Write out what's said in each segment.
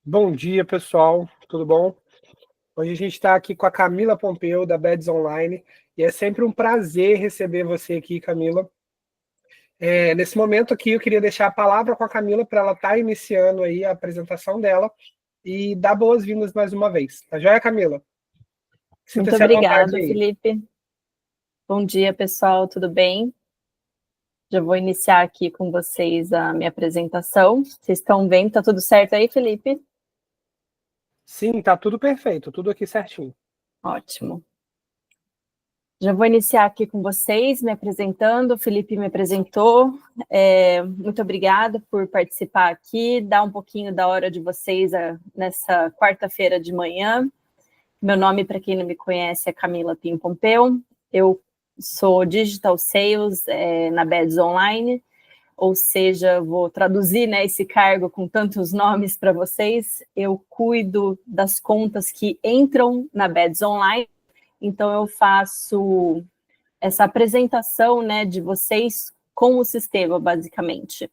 Bom dia, pessoal. Tudo bom? Hoje a gente está aqui com a Camila Pompeu, da Beds Online, e é sempre um prazer receber você aqui, Camila. Nesse momento aqui, eu queria deixar a palavra com a Camila para ela estar iniciando aí a apresentação dela e dar boas-vindas mais uma vez. Tá joia, Camila? Muito Sinta-se à vontade obrigada, aí. Felipe. Bom dia, pessoal, tudo bem? Já vou iniciar aqui com vocês a minha apresentação. Vocês estão vendo? Tá tudo certo aí, Felipe? Sim, tá tudo perfeito, tudo aqui certinho. Ótimo. Já vou iniciar aqui com vocês, me apresentando. O Felipe me apresentou. Muito obrigada por participar aqui, dar um pouquinho da hora de vocês nessa quarta-feira de manhã. Meu nome, para quem não me conhece, é Camila Pim Pompeu. Eu sou Digital Sales na Beds Online, ou seja, vou traduzir, né, esse cargo com tantos nomes para vocês. Eu cuido das contas que entram na Beds Online, então eu faço essa apresentação, né, de vocês com o sistema, basicamente.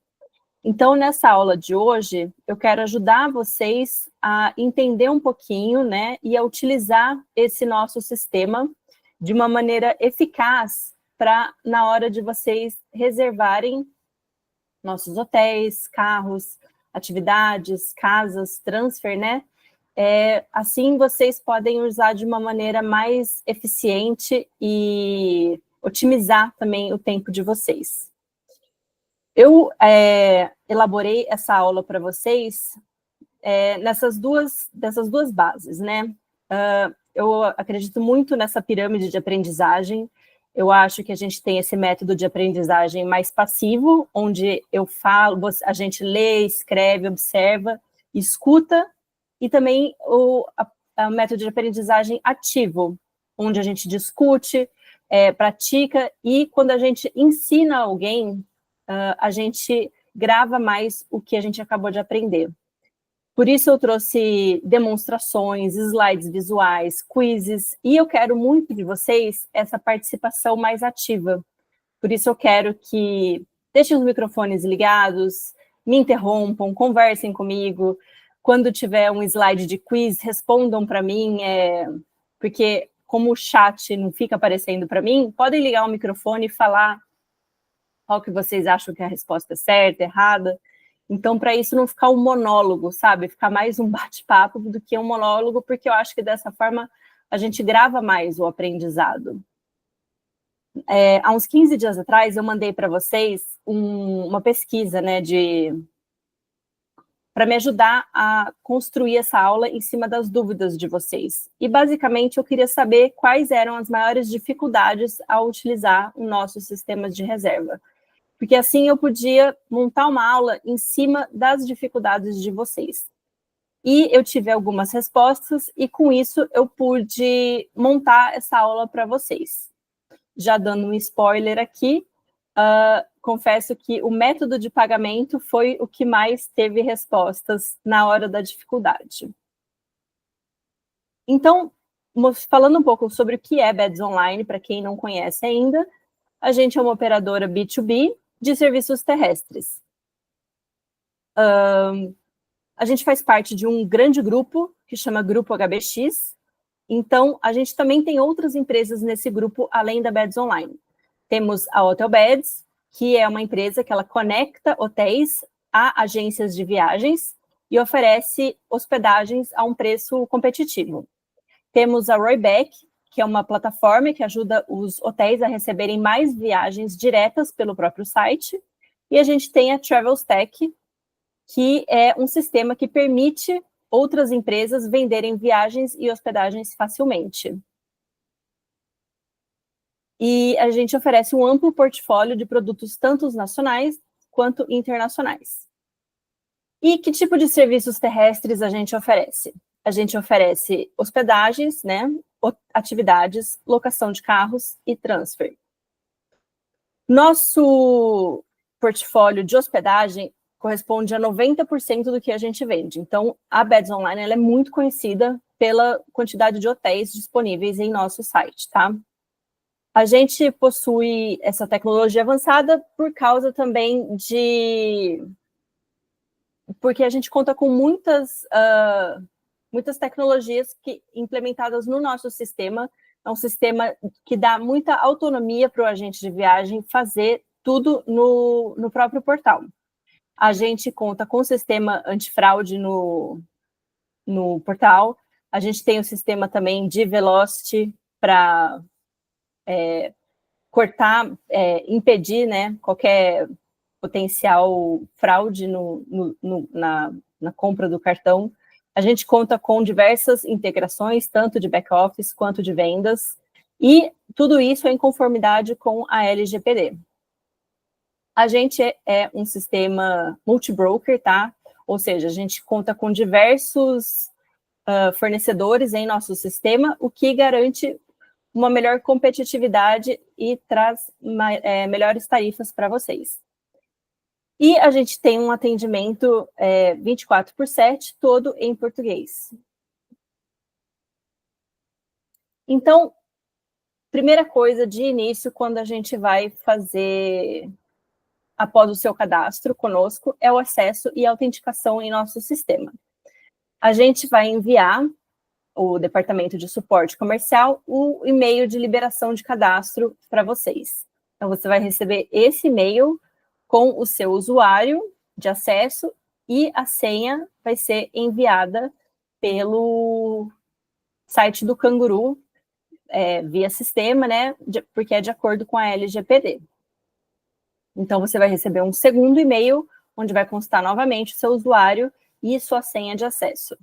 Então, nessa aula de hoje, eu quero ajudar vocês a entender um pouquinho, né, e a utilizar esse nosso sistema de uma maneira eficaz para, na hora de vocês reservarem nossos hotéis, carros, atividades, casas, transfer, né? Assim vocês podem usar de uma maneira mais eficiente e otimizar também o tempo de vocês. Eu elaborei essa aula para vocês dessas duas bases, né? Eu acredito muito nessa pirâmide de aprendizagem. Eu acho que a gente tem esse método de aprendizagem mais passivo, onde eu falo, a gente lê, escreve, observa, escuta, e também o método de aprendizagem ativo, onde a gente discute, pratica, e quando a gente ensina alguém, a gente grava mais o que a gente acabou de aprender. Por isso eu trouxe demonstrações, slides visuais, quizzes, e eu quero muito de vocês essa participação mais ativa. Por isso eu quero que deixem os microfones ligados, me interrompam, conversem comigo. Quando tiver um slide de quiz, respondam para mim, porque como o chat não fica aparecendo para mim, podem ligar o microfone e falar qual que vocês acham que a resposta é certa, errada. Então, para isso não ficar um monólogo, sabe? Ficar mais um bate-papo do que um monólogo, porque eu acho que dessa forma a gente grava mais o aprendizado. Há uns 15 dias atrás, eu mandei para vocês uma pesquisa, né, para me ajudar a construir essa aula em cima das dúvidas de vocês. E, basicamente, eu queria saber quais eram as maiores dificuldades ao utilizar o nosso sistema de reserva. Porque assim eu podia montar uma aula em cima das dificuldades de vocês. E eu tive algumas respostas, e com isso eu pude montar essa aula para vocês. Já dando um spoiler aqui, confesso que o método de pagamento foi o que mais teve respostas na hora da dificuldade. Então, falando um pouco sobre o que é Beds Online, para quem não conhece ainda, a gente é uma operadora B2B de serviços terrestres. A gente faz parte de um grande grupo que chama Grupo HBX. Então, a gente também tem outras empresas nesse grupo, além da Beds Online. Temos a Hotel Beds, que é uma empresa que ela conecta hotéis a agências de viagens e oferece hospedagens a um preço competitivo. Temos a Royback, que é uma plataforma que ajuda os hotéis a receberem mais viagens diretas pelo próprio site. E a gente tem a TravelStack, que é um sistema que permite outras empresas venderem viagens e hospedagens facilmente. E a gente oferece um amplo portfólio de produtos, tanto nacionais quanto internacionais. E que tipo de serviços terrestres a gente oferece? A gente oferece hospedagens, né, atividades, locação de carros e transfer. Nosso portfólio de hospedagem corresponde a 90% do que a gente vende. Então, a Beds Online ela é muito conhecida pela quantidade de hotéis disponíveis em nosso site, tá? A gente possui essa tecnologia avançada por causa também porque a gente conta com muitas tecnologias implementadas no nosso sistema. É um sistema que dá muita autonomia para o agente de viagem fazer tudo no próprio portal. A gente conta com o sistema antifraude no portal. A gente tem o sistema também de Velocity para cortar, impedir, né, qualquer potencial fraude na compra do cartão. A gente conta com diversas integrações, tanto de back-office quanto de vendas, e tudo isso é em conformidade com a LGPD. A gente é um sistema multi-broker, tá? Ou seja, a gente conta com diversos fornecedores em nosso sistema, o que garante uma melhor competitividade e traz melhores tarifas para vocês. E a gente tem um atendimento 24/7, todo em português. Então, primeira coisa de início, quando a gente vai fazer, após o seu cadastro conosco, é o acesso e autenticação em nosso sistema. A gente vai enviar o departamento de suporte comercial o e-mail de liberação de cadastro para vocês. Então, você vai receber esse e-mail com o seu usuário de acesso e a senha vai ser enviada pelo site do Canguru, via sistema, né, porque é de acordo com a LGPD. Então, você vai receber um segundo e-mail, onde vai constar novamente o seu usuário e sua senha de acesso.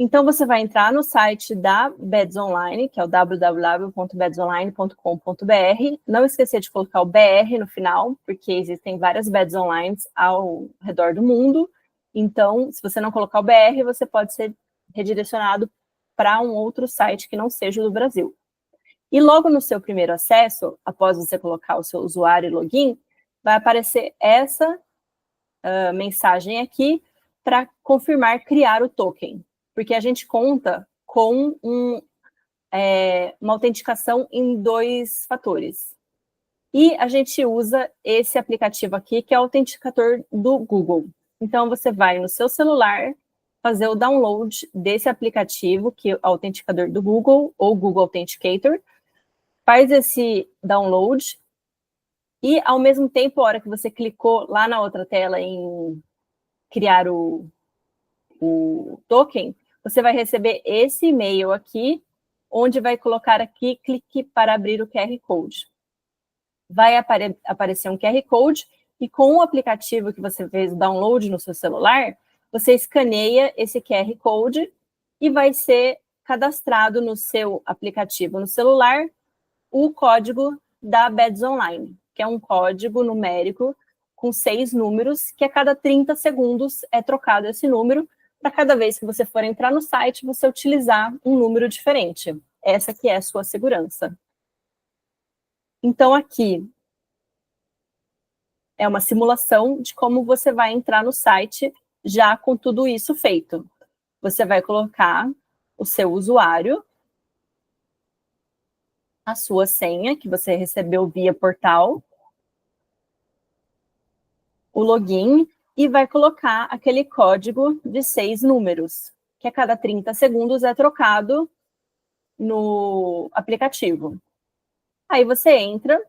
Então, você vai entrar no site da Beds Online, que é o www.bedsonline.com.br. Não esquecer de colocar o BR no final, porque existem várias Beds Online ao redor do mundo. Então, se você não colocar o BR, você pode ser redirecionado para um outro site que não seja do Brasil. E logo no seu primeiro acesso, após você colocar o seu usuário e login, vai aparecer essa mensagem aqui para confirmar criar o token. Porque a gente conta com uma autenticação em 2 fatores. E a gente usa esse aplicativo aqui, que é o autenticador do Google. Então, você vai no seu celular, fazer o download desse aplicativo, que é o autenticador do Google, ou Google Authenticator, faz esse download, e, ao mesmo tempo, a hora que você clicou lá na outra tela em criar o token, você vai receber esse e-mail aqui, onde vai colocar aqui, clique para abrir o QR Code. Vai aparecer um QR Code, e com o aplicativo que você fez o download no seu celular, você escaneia esse QR Code e vai ser cadastrado no seu aplicativo no celular o código da Beds Online, que é um código numérico com 6 números, que a cada 30 segundos é trocado esse número, para cada vez que você for entrar no site, você utilizar um número diferente. Essa que é a sua segurança. Então, aqui é uma simulação de como você vai entrar no site já com tudo isso feito. Você vai colocar o seu usuário, a sua senha, que você recebeu via portal, o login, e vai colocar aquele código de 6 números, que a cada 30 segundos é trocado no aplicativo. Aí você entra,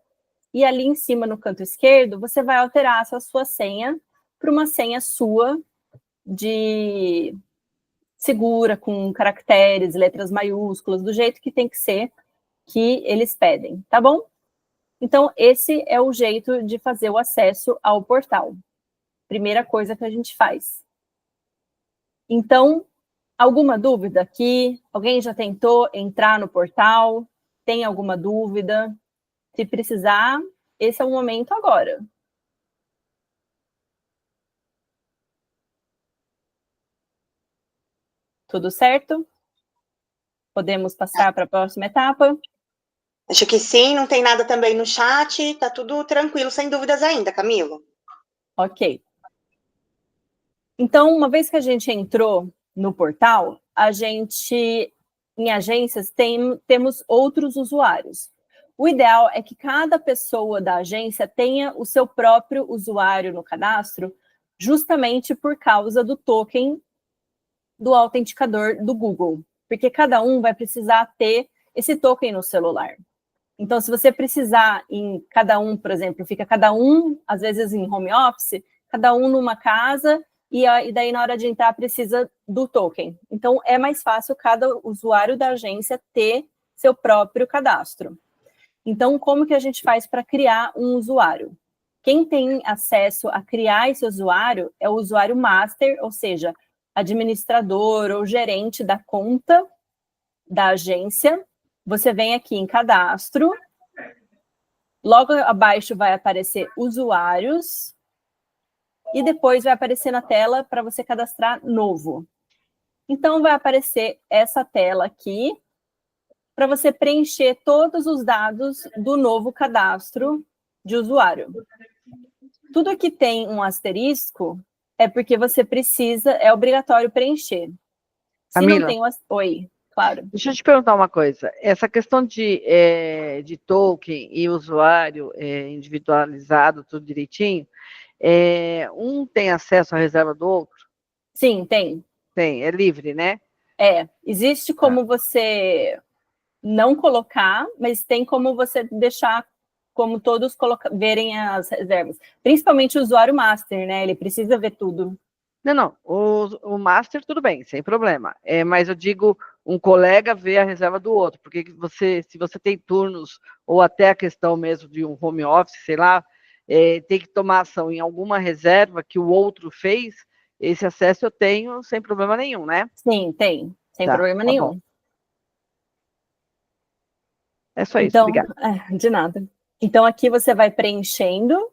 e ali em cima, no canto esquerdo, você vai alterar essa sua senha para uma senha sua de segura, com caracteres, letras maiúsculas, do jeito que tem que ser, que eles pedem, tá bom? Então, esse é o jeito de fazer o acesso ao portal. Primeira coisa que a gente faz. Então, alguma dúvida aqui? Alguém já tentou entrar no portal? Tem alguma dúvida? Se precisar, esse é o momento agora. Tudo certo? Podemos passar para a próxima etapa? Acho que sim, não tem nada também no chat, tá tudo tranquilo, sem dúvidas ainda, Camilo. Ok. Então, uma vez que a gente entrou no portal, a gente, em agências, temos outros usuários. O ideal é que cada pessoa da agência tenha o seu próprio usuário no cadastro, justamente por causa do token do autenticador do Google, porque cada um vai precisar ter esse token no celular. Então, se você precisar em cada um, por exemplo, fica cada um, às vezes em home office, cada um numa casa, e daí na hora de entrar precisa do token. Então, é mais fácil cada usuário da agência ter seu próprio cadastro. Então, como que a gente faz para criar um usuário? Quem tem acesso a criar esse usuário é o usuário master, ou seja, administrador ou gerente da conta da agência. Você vem aqui em cadastro, logo abaixo vai aparecer usuários, e depois vai aparecer na tela para você cadastrar novo. Então, vai aparecer essa tela aqui, para você preencher todos os dados do novo cadastro de usuário. Tudo que tem um asterisco é porque você precisa, é obrigatório preencher. Se Camila, não tem Oi, claro. deixa eu te perguntar uma coisa. Essa questão de token e usuário individualizado, tudo direitinho, um tem acesso à reserva do outro? Sim, tem. Tem, é livre, né? Existe como você não colocar, mas tem como você deixar como todos verem as reservas. Principalmente o usuário master, né? Ele precisa ver tudo. Não. O master, tudo bem, sem problema. Mas eu digo, um colega vê a reserva do outro, porque se você tem turnos, ou até a questão mesmo de um home office, sei lá, tem que tomar ação em alguma reserva que o outro fez, esse acesso eu tenho sem problema nenhum, né? Sim, tem. Sem problema nenhum. Bom. É só isso, Então, obrigada. De nada. Então, aqui você vai preenchendo.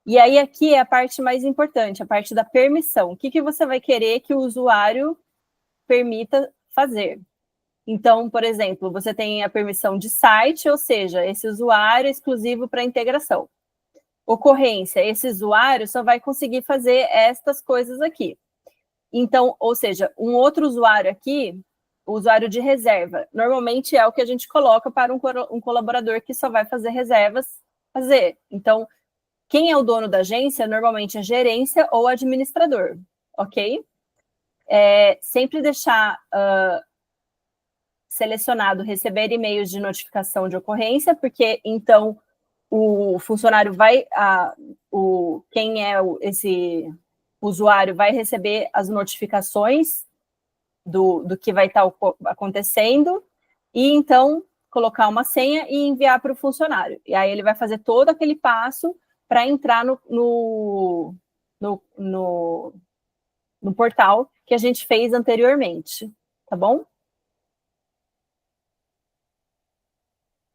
E aí, aqui é a parte mais importante, a parte da permissão. O que você vai querer que o usuário permita fazer? Então, por exemplo, você tem a permissão de site, ou seja, esse usuário é exclusivo para integração. Ocorrência, esse usuário só vai conseguir fazer estas coisas aqui. Então, ou seja, um outro usuário aqui, o usuário de reserva, normalmente é o que a gente coloca para um colaborador que só vai fazer reservas, fazer. Então, quem é o dono da agência, normalmente é gerência ou administrador, ok? Sempre deixar selecionado receber e-mails de notificação de ocorrência, porque então o funcionário vai, esse usuário vai receber as notificações do que vai estar acontecendo, e então colocar uma senha e enviar para o funcionário. E aí ele vai fazer todo aquele passo para entrar no portal que a gente fez anteriormente, tá bom?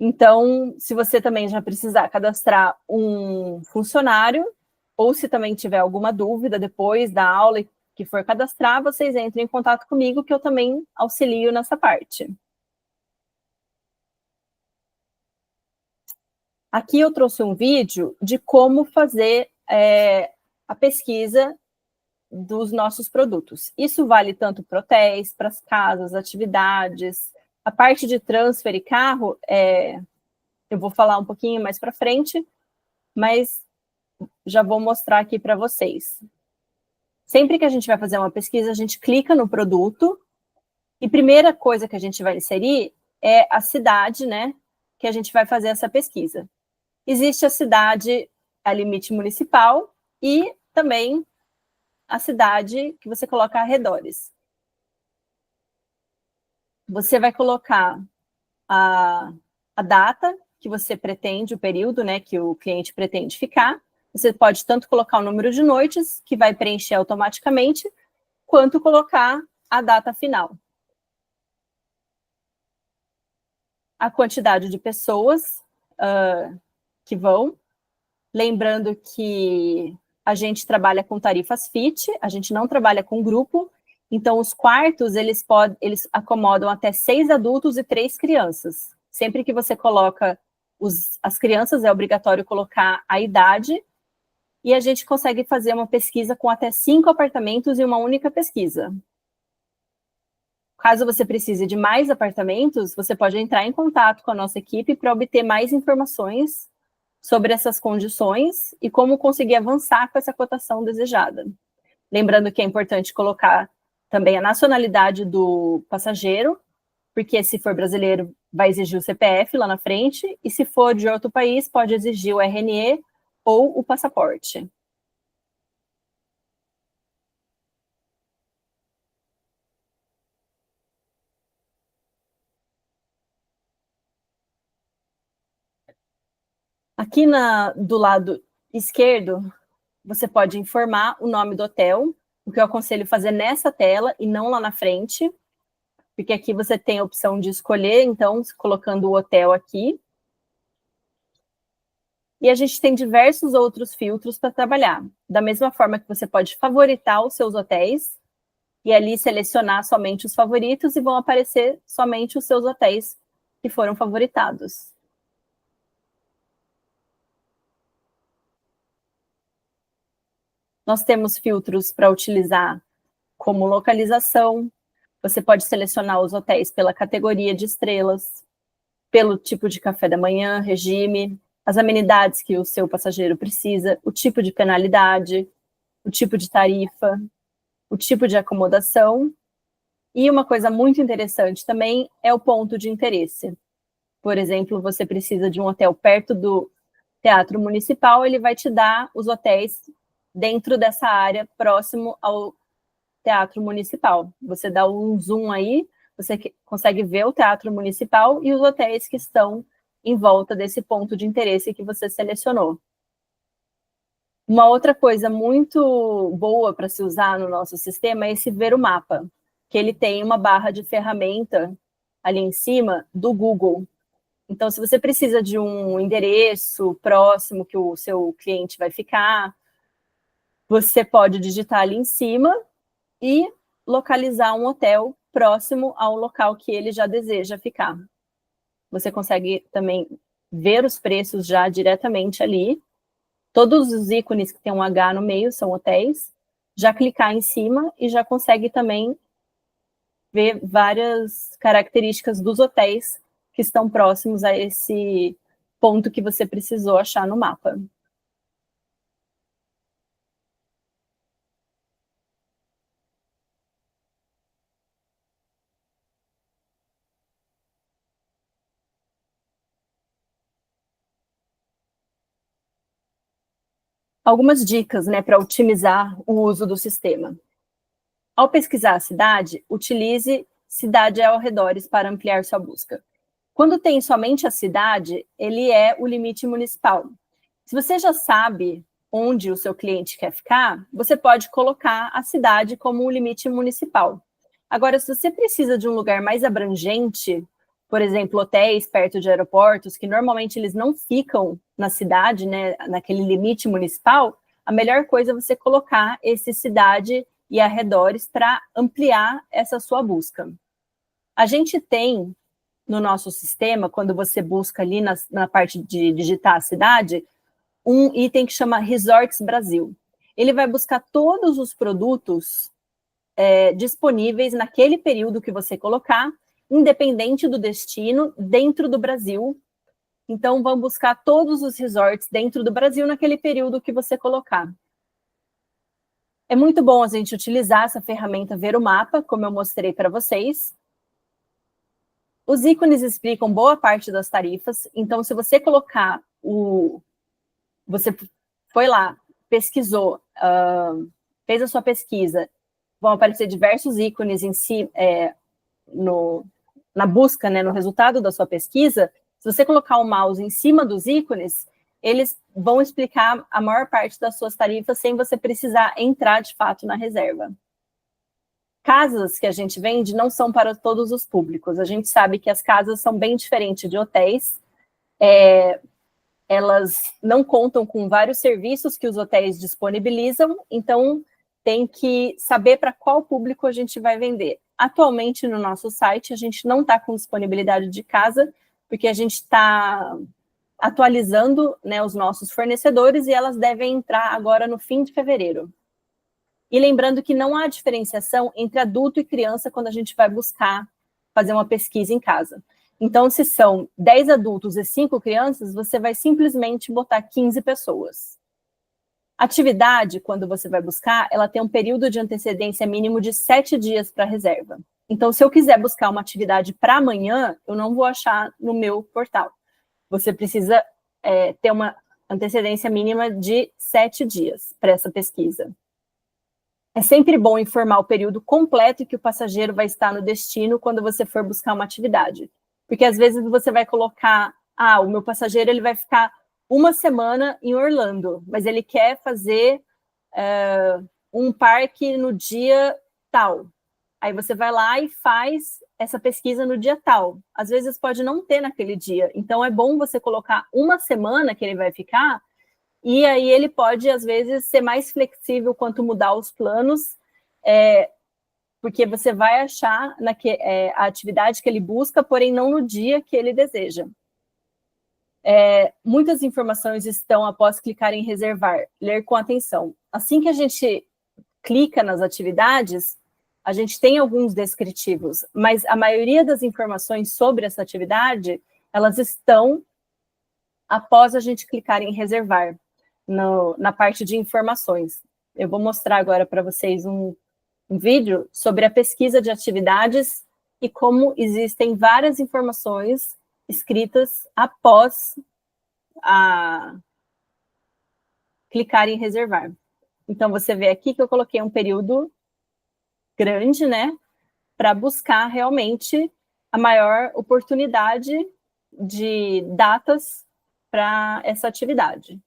Então, se você também já precisar cadastrar um funcionário, ou se também tiver alguma dúvida depois da aula que for cadastrar, vocês entrem em contato comigo, que eu também auxilio nessa parte. Aqui eu trouxe um vídeo de como fazer a pesquisa dos nossos produtos. Isso vale tanto para hotéis, para as casas, atividades. A parte de transfer e carro, eu vou falar um pouquinho mais para frente, mas já vou mostrar aqui para vocês. Sempre que a gente vai fazer uma pesquisa, a gente clica no produto e a primeira coisa que a gente vai inserir é a cidade, né, que a gente vai fazer essa pesquisa. Existe a cidade, a limite municipal, e também a cidade que você coloca arredores. Você vai colocar a data que você pretende, o período, né, que o cliente pretende ficar. Você pode tanto colocar o número de noites, que vai preencher automaticamente, quanto colocar a data final. A quantidade de pessoas que vão. Lembrando que a gente trabalha com tarifas FIT, a gente não trabalha com grupo, então os quartos, eles acomodam até 6 adultos e 3 crianças. Sempre que você coloca as crianças, é obrigatório colocar a idade, e a gente consegue fazer uma pesquisa com até 5 apartamentos em uma única pesquisa. Caso você precise de mais apartamentos, você pode entrar em contato com a nossa equipe para obter mais informações sobre essas condições e como conseguir avançar com essa cotação desejada. Lembrando que é importante colocar também a nacionalidade do passageiro, porque se for brasileiro, vai exigir o CPF lá na frente, e se for de outro país, pode exigir o RNE ou o passaporte. Aqui do lado esquerdo, você pode informar o nome do hotel, o que eu aconselho fazer nessa tela e não lá na frente, porque aqui você tem a opção de escolher, então, colocando o hotel aqui. E a gente tem diversos outros filtros para trabalhar. Da mesma forma que você pode favoritar os seus hotéis, e ali selecionar somente os favoritos, e vão aparecer somente os seus hotéis que foram favoritados. Nós temos filtros para utilizar como localização. Você pode selecionar os hotéis pela categoria de estrelas, pelo tipo de café da manhã, regime, as amenidades que o seu passageiro precisa, o tipo de penalidade, o tipo de tarifa, o tipo de acomodação. E uma coisa muito interessante também é o ponto de interesse. Por exemplo, você precisa de um hotel perto do Teatro Municipal, ele vai te dar os hotéis dentro dessa área, próximo ao Teatro Municipal. Você dá um zoom aí, você consegue ver o Teatro Municipal e os hotéis que estão em volta desse ponto de interesse que você selecionou. Uma outra coisa muito boa para se usar no nosso sistema é esse Ver o Mapa, que ele tem uma barra de ferramenta ali em cima do Google. Então, se você precisa de um endereço próximo que o seu cliente vai ficar, você pode digitar ali em cima e localizar um hotel próximo ao local que ele já deseja ficar. Você consegue também ver os preços já diretamente ali. Todos os ícones que tem um H no meio são hotéis. Já clicar em cima e já consegue também ver várias características dos hotéis que estão próximos a esse ponto que você precisou achar no mapa. Algumas dicas, né, para otimizar o uso do sistema. Ao pesquisar a cidade, utilize cidade ao redores para ampliar sua busca. Quando tem somente a cidade, ele é o limite municipal. Se você já sabe onde o seu cliente quer ficar, você pode colocar a cidade como um limite municipal. Agora, se você precisa de um lugar mais abrangente, por exemplo, hotéis perto de aeroportos, que normalmente eles não ficam na cidade, né, naquele limite municipal, a melhor coisa é você colocar esse cidade e arredores para ampliar essa sua busca. A gente tem no nosso sistema, quando você busca ali na parte de digitar a cidade, um item que chama Resorts Brasil. Ele vai buscar todos os produtos disponíveis naquele período que você colocar, independente do destino, dentro do Brasil. Então, vão buscar todos os resorts dentro do Brasil naquele período que você colocar. É muito bom a gente utilizar essa ferramenta Ver o Mapa, como eu mostrei para vocês. Os ícones explicam boa parte das tarifas, então se você colocar você foi lá, pesquisou, fez a sua pesquisa, vão aparecer diversos ícones em si, na busca, né, no resultado da sua pesquisa. Se você colocar o mouse em cima dos ícones, eles vão explicar a maior parte das suas tarifas sem você precisar entrar, de fato, na reserva. Casas que a gente vende não são para todos os públicos. A gente sabe que as casas são bem diferentes de hotéis. Elas não contam com vários serviços que os hotéis disponibilizam, então tem que saber para qual público a gente vai vender. Atualmente, no nosso site, a gente não está com disponibilidade de casa, porque a gente está atualizando, né, os nossos fornecedores e elas devem entrar agora no fim de fevereiro. E lembrando que não há diferenciação entre adulto e criança quando a gente vai buscar fazer uma pesquisa em casa. Então, se são 10 adultos e 5 crianças, você vai simplesmente botar 15 pessoas. Atividade, quando você vai buscar, ela tem um período de antecedência mínimo de 7 dias para reserva. Então, se eu quiser buscar uma atividade para amanhã, eu não vou achar no meu portal. Você precisa ter uma antecedência mínima de 7 dias para essa pesquisa. É sempre bom informar o período completo que o passageiro vai estar no destino quando você for buscar uma atividade. Porque às vezes você vai colocar, o meu passageiro ele vai ficar uma semana em Orlando, mas ele quer fazer um parque no dia tal. Aí você vai lá e faz essa pesquisa no dia tal. Às vezes pode não ter naquele dia. Então é bom você colocar uma semana que ele vai ficar, e aí ele pode, às vezes, ser mais flexível quanto mudar os planos, porque você vai achar a atividade que ele busca, porém não no dia que ele deseja. Muitas informações estão após clicar em reservar. Ler com atenção. Assim que a gente clica nas atividades, a gente tem alguns descritivos, mas a maioria das informações sobre essa atividade, elas estão após a gente clicar em reservar, na parte de informações. Eu vou mostrar agora para vocês um vídeo sobre a pesquisa de atividades e como existem várias informações escritas após clicar em reservar. Então, você vê aqui que eu coloquei um período grande, né, para buscar realmente a maior oportunidade de datas para essa atividade.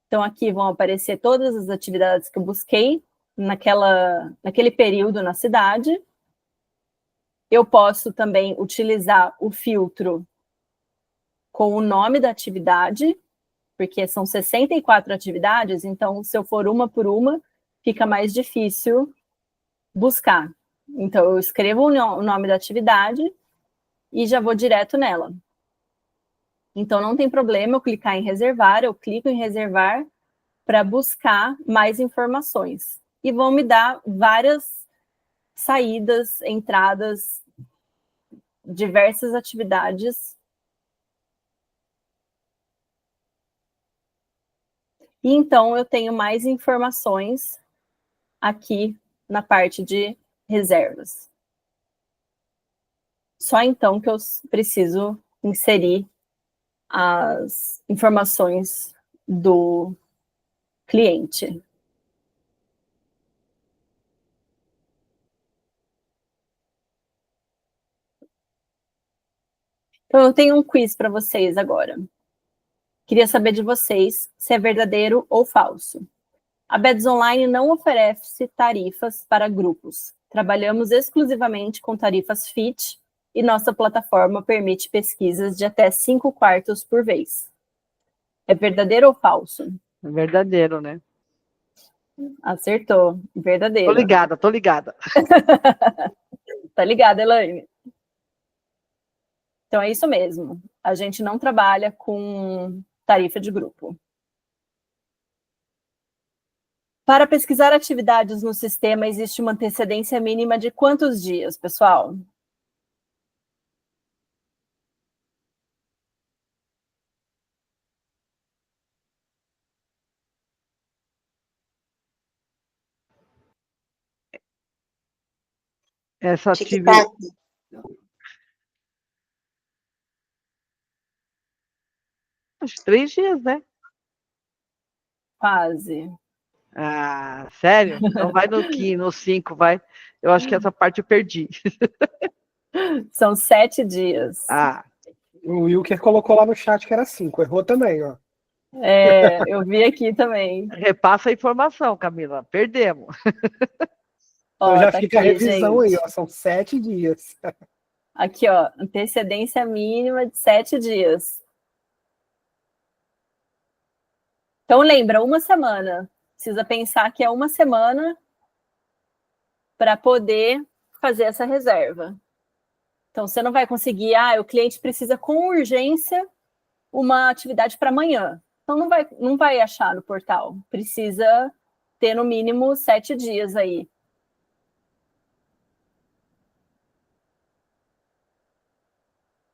Então, aqui vão aparecer todas as atividades que eu busquei naquele período na cidade. Eu posso também utilizar o filtro com o nome da atividade, porque são 64 atividades, então, se eu for uma por uma, fica mais difícil buscar. Então, eu escrevo o nome da atividade e já vou direto nela. Então, não tem problema eu clicar em reservar, eu clico em reservar para buscar mais informações. E vão me dar várias saídas, entradas, diversas atividades. E então, eu tenho mais informações aqui na parte de reservas. Só então que eu preciso inserir as informações do cliente. Então, eu tenho um quiz para vocês agora. Queria saber de vocês se é verdadeiro ou falso. A Beds Online não oferece tarifas para grupos. Trabalhamos exclusivamente com tarifas FIT e nossa plataforma permite pesquisas de até 5 quartos por vez. É verdadeiro ou falso? É verdadeiro, né? Acertou. Verdadeiro. Tô ligada. Tá ligada, Elaine? Então é isso mesmo. A gente não trabalha com tarifa de grupo. Para pesquisar atividades no sistema, existe uma antecedência mínima de quantos dias, pessoal? Essa Tic-tac. atividade. Acho que 3 dias, né? Quase. Ah, sério? Então vai no 5, vai. Eu acho que essa parte eu perdi. São 7 dias. Ah, O Wilker colocou lá no chat que era 5, errou também, ó. Eu vi aqui também. repassa a informação, Camila. Perdemos. Ó, Então já tá fica aqui, a revisão gente. aí, ó. São 7 dias. Aqui, ó, antecedência mínima de 7 dias. Então, lembra, uma semana. Precisa pensar que é uma semana para poder fazer essa reserva. Então, você não vai conseguir, o cliente precisa com urgência uma atividade para amanhã. Então, não vai achar no portal. Precisa ter no mínimo 7 dias aí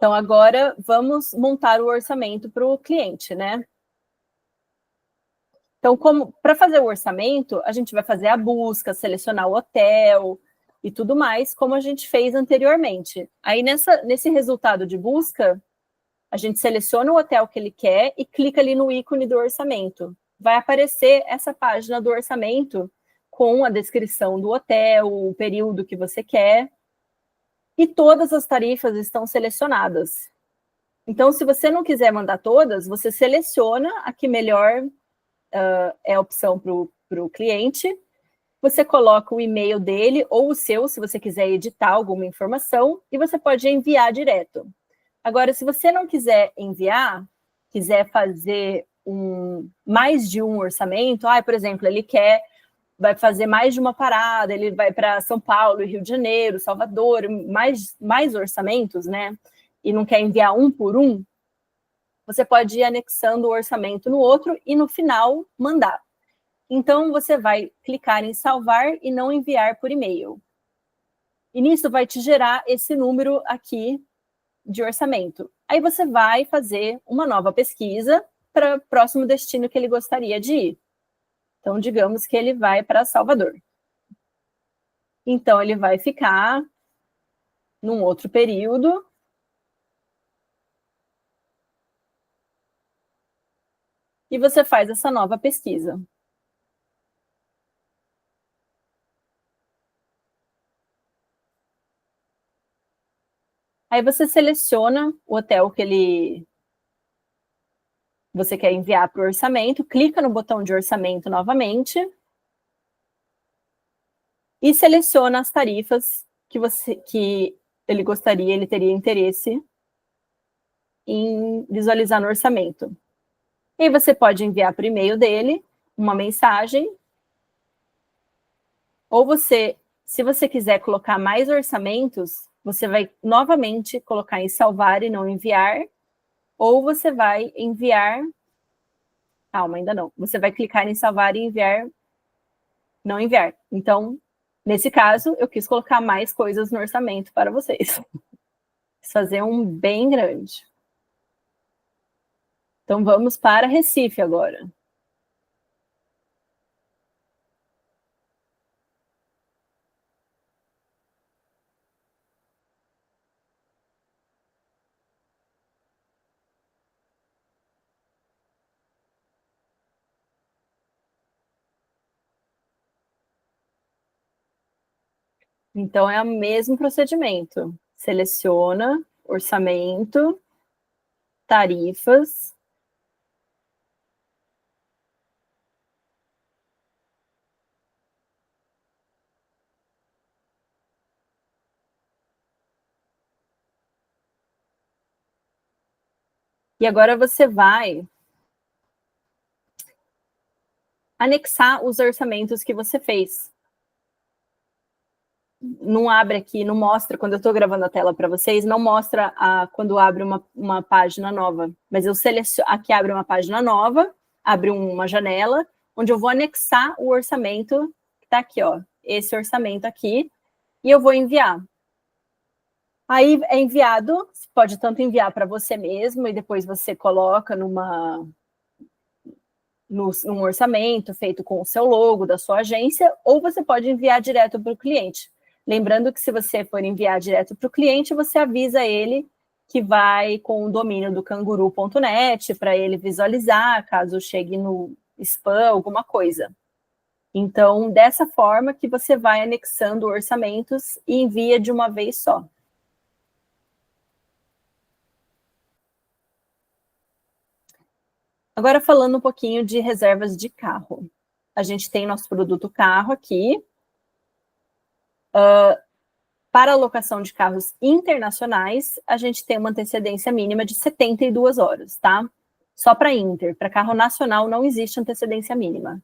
Então, agora, vamos montar o orçamento para o cliente, né? Então, para fazer o orçamento, a gente vai fazer a busca, selecionar o hotel e tudo mais, como a gente fez anteriormente. Aí, nesse resultado de busca, a gente seleciona o hotel que ele quer e clica ali no ícone do orçamento. Vai aparecer essa página do orçamento com a descrição do hotel, o período que você quer, e todas as tarifas estão selecionadas. Então, se você não quiser mandar todas, você seleciona a que melhor é a opção para o cliente, você coloca o e-mail dele ou o seu, se você quiser editar alguma informação, e você pode enviar direto. Agora, se você não quiser enviar, quiser fazer mais de um orçamento, por exemplo, ele vai fazer mais de uma parada, ele vai para São Paulo, Rio de Janeiro, Salvador, mais orçamentos, né? E não quer enviar um por um, você pode ir anexando o orçamento no outro e no final mandar. Então, você vai clicar em salvar e não enviar por e-mail. E nisso vai te gerar esse número aqui de orçamento. Aí você vai fazer uma nova pesquisa para o próximo destino que ele gostaria de ir. Então, digamos que ele vai para Salvador. Então, ele vai ficar num outro período. E você faz essa nova pesquisa. Aí você seleciona o hotel que você quer enviar para o orçamento, clica no botão de orçamento novamente e seleciona as tarifas que ele teria interesse em visualizar no orçamento. E aí você pode enviar por e-mail dele uma mensagem, ou se você quiser colocar mais orçamentos, você vai novamente colocar em salvar e não enviar, ou você vai enviar... Calma, ainda não. Você vai clicar em salvar e enviar, não enviar. Então, nesse caso, eu quis colocar mais coisas no orçamento para vocês. Quis fazer um bem grande. Então, vamos para Recife agora. Então, é o mesmo procedimento. Seleciona, orçamento, tarifas. E agora você vai anexar os orçamentos que você fez. Não abre aqui, não mostra, quando eu estou gravando a tela para vocês, não mostra quando abre uma página nova. Mas eu seleciono, aqui abre uma página nova, abre uma janela, onde eu vou anexar o orçamento, que está aqui, ó, esse orçamento aqui, e eu vou enviar. Aí é enviado, você pode tanto enviar para você mesmo, e depois você coloca num orçamento feito com o seu logo da sua agência, ou você pode enviar direto para o cliente. Lembrando que se você for enviar direto para o cliente, você avisa ele que vai com o domínio do canguru.net para ele visualizar, caso chegue no spam, alguma coisa. Então, dessa forma que você vai anexando orçamentos e envia de uma vez só. Agora, falando um pouquinho de reservas de carro. A gente tem nosso produto carro aqui. Para a locação de carros internacionais, a gente tem uma antecedência mínima de 72 horas, tá? Só para Inter. Para carro nacional não existe antecedência mínima.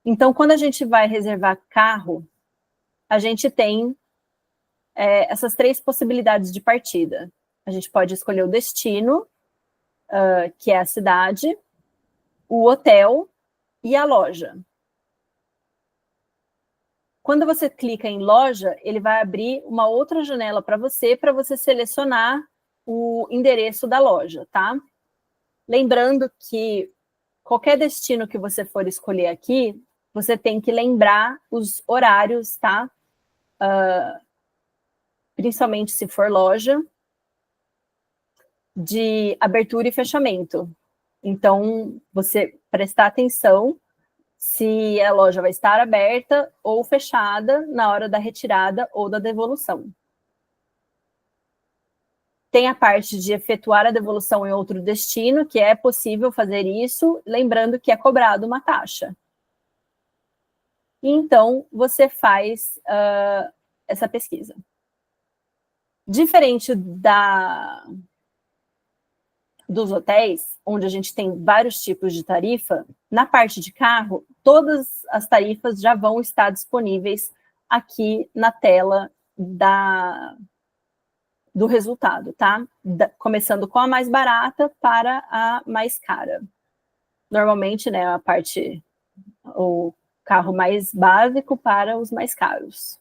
Então, quando a gente vai reservar carro, a gente tem essas 3 possibilidades de partida. A gente pode escolher o destino, que é a cidade, o hotel e a loja. Quando você clica em loja, ele vai abrir uma outra janela para você selecionar o endereço da loja, tá? Lembrando que qualquer destino que você for escolher aqui, você tem que lembrar os horários, tá? Principalmente se for loja, de abertura e fechamento. Então, você prestar atenção se a loja vai estar aberta ou fechada na hora da retirada ou da devolução. Tem a parte de efetuar a devolução em outro destino, que é possível fazer isso, lembrando que é cobrado uma taxa. E então, você faz essa pesquisa. Diferente dos hotéis, onde a gente tem vários tipos de tarifa, na parte de carro, todas as tarifas já vão estar disponíveis aqui na tela do resultado, tá? Começando com a mais barata para a mais cara. Normalmente, né, o carro mais básico para os mais caros.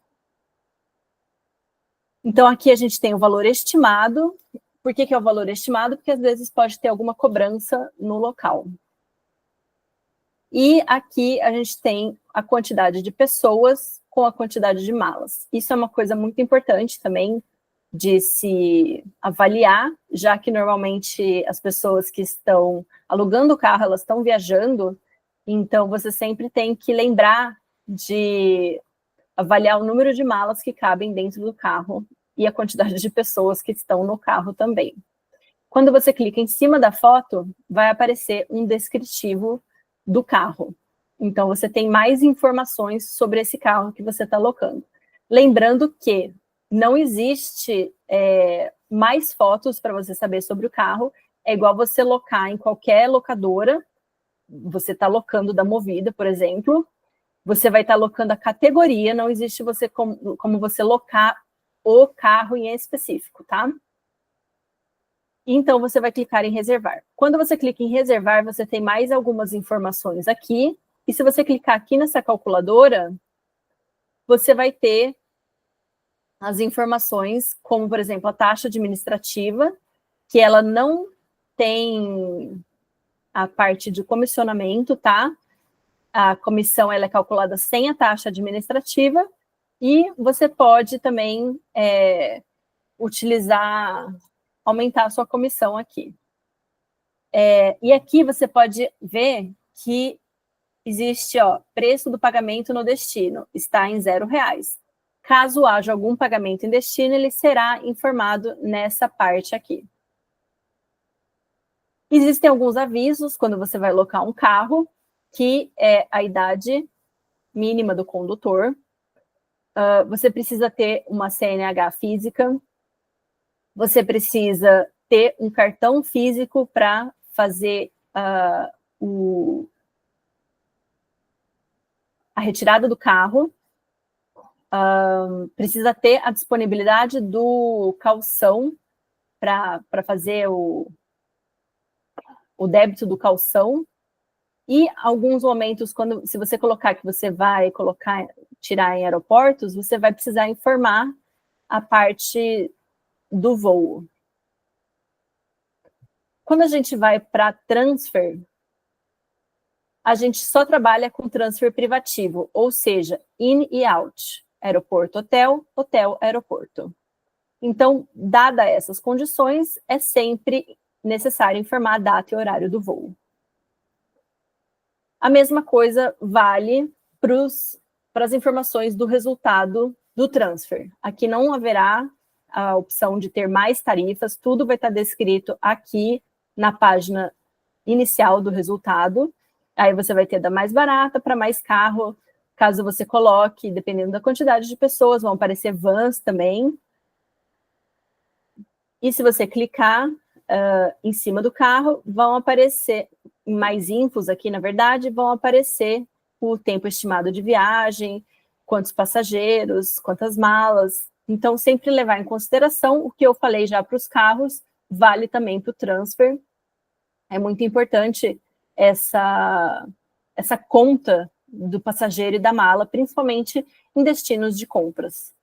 Então, aqui a gente tem o valor estimado. Por que é o valor estimado? Porque às vezes pode ter alguma cobrança no local. E aqui a gente tem a quantidade de pessoas com a quantidade de malas. Isso é uma coisa muito importante também de se avaliar, já que normalmente as pessoas que estão alugando o carro, elas estão viajando, então você sempre tem que lembrar de avaliar o número de malas que cabem dentro do carro e a quantidade de pessoas que estão no carro também. Quando você clica em cima da foto, vai aparecer um descritivo do carro. Então, você tem mais informações sobre esse carro que você está locando. Lembrando que não existe mais fotos para você saber sobre o carro. É igual você locar em qualquer locadora. Você está locando da Movida, por exemplo. Você vai estar locando a categoria. Não existe como você locar o carro em específico, tá? Então, você vai clicar em reservar. Quando você clica em reservar, você tem mais algumas informações aqui. E se você clicar aqui nessa calculadora, você vai ter as informações, como, por exemplo, a taxa administrativa, que ela não tem a parte de comissionamento, tá? A comissão ela é calculada sem a taxa administrativa, e você pode também aumentar a sua comissão aqui. E aqui você pode ver que existe, preço do pagamento no destino, está em R$0. Caso haja algum pagamento em destino, ele será informado nessa parte aqui. Existem alguns avisos quando você vai locar um carro, que é a idade mínima do condutor. Você precisa ter uma CNH física. Você precisa ter um cartão físico para fazer a retirada do carro. Precisa ter a disponibilidade do calção para fazer o débito do calção. E alguns momentos, se você colocar que você vai tirar em aeroportos, você vai precisar informar a parte do voo. Quando a gente vai para transfer, a gente só trabalha com transfer privativo, ou seja, in e out. Aeroporto, hotel, hotel, aeroporto. Então, dada essas condições, é sempre necessário informar a data e horário do voo. A mesma coisa vale para as informações do resultado do transfer. Aqui não haverá a opção de ter mais tarifas, tudo vai estar descrito aqui na página inicial do resultado. Aí você vai ter da mais barata para mais carro. Caso você coloque, dependendo da quantidade de pessoas, vão aparecer vans também. E se você clicar em cima do carro, vão aparecer mais infos aqui, na verdade, vão aparecer o tempo estimado de viagem, quantos passageiros, quantas malas. Então, sempre levar em consideração o que eu falei já para os carros, vale também para o transfer. É muito importante essa conta do passageiro e da mala, principalmente em destinos de compras.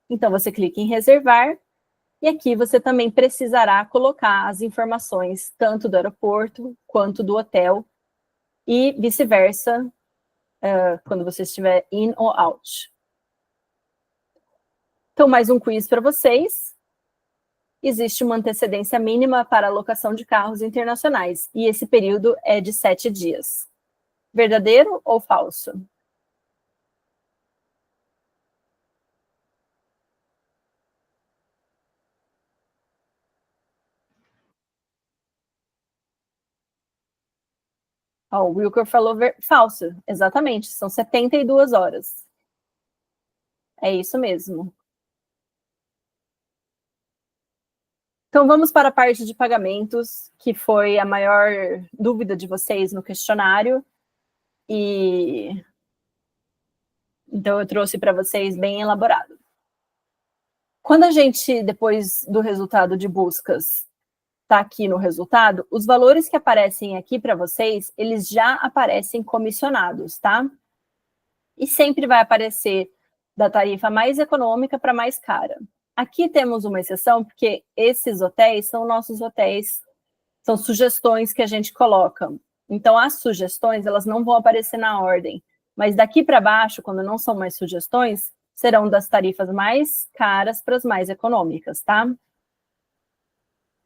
Então, você clica em reservar, E aqui você também precisará colocar as informações tanto do aeroporto quanto do hotel e vice-versa, quando você estiver in ou out. Então, mais um quiz para vocês. Existe uma antecedência mínima para a locação de carros internacionais, e esse período é de 7 dias. Verdadeiro ou falso? O Wilker falou falso, exatamente, são 72 horas. É isso mesmo. Então, vamos para a parte de pagamentos, que foi a maior dúvida de vocês no questionário. Então, eu trouxe para vocês bem elaborado. Quando a gente, depois do resultado de buscas, está aqui no resultado, os valores que aparecem aqui para vocês, eles já aparecem comissionados, tá? E sempre vai aparecer da tarifa mais econômica para mais cara. Aqui temos uma exceção, porque esses hotéis são nossos hotéis, são sugestões que a gente coloca. Então, as sugestões, elas não vão aparecer na ordem, mas daqui para baixo, quando não são mais sugestões, serão das tarifas mais caras para as mais econômicas, tá?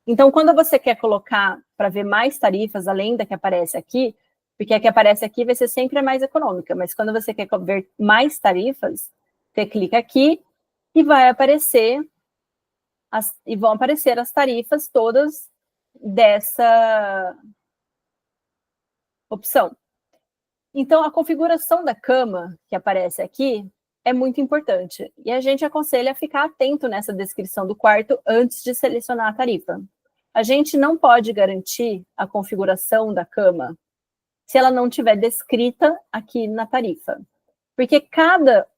Então, quando você quer colocar para ver mais tarifas, além da que aparece aqui, porque a que aparece aqui vai ser sempre a mais econômica, mas quando você quer ver mais tarifas, você clica aqui e vai aparecer, vão aparecer as tarifas todas dessa opção. Então, a configuração da cama que aparece aqui é muito importante, e a gente aconselha a ficar atento nessa descrição do quarto antes de selecionar a tarifa. A gente não pode garantir a configuração da cama se ela não estiver descrita aqui na tarifa. Porque cada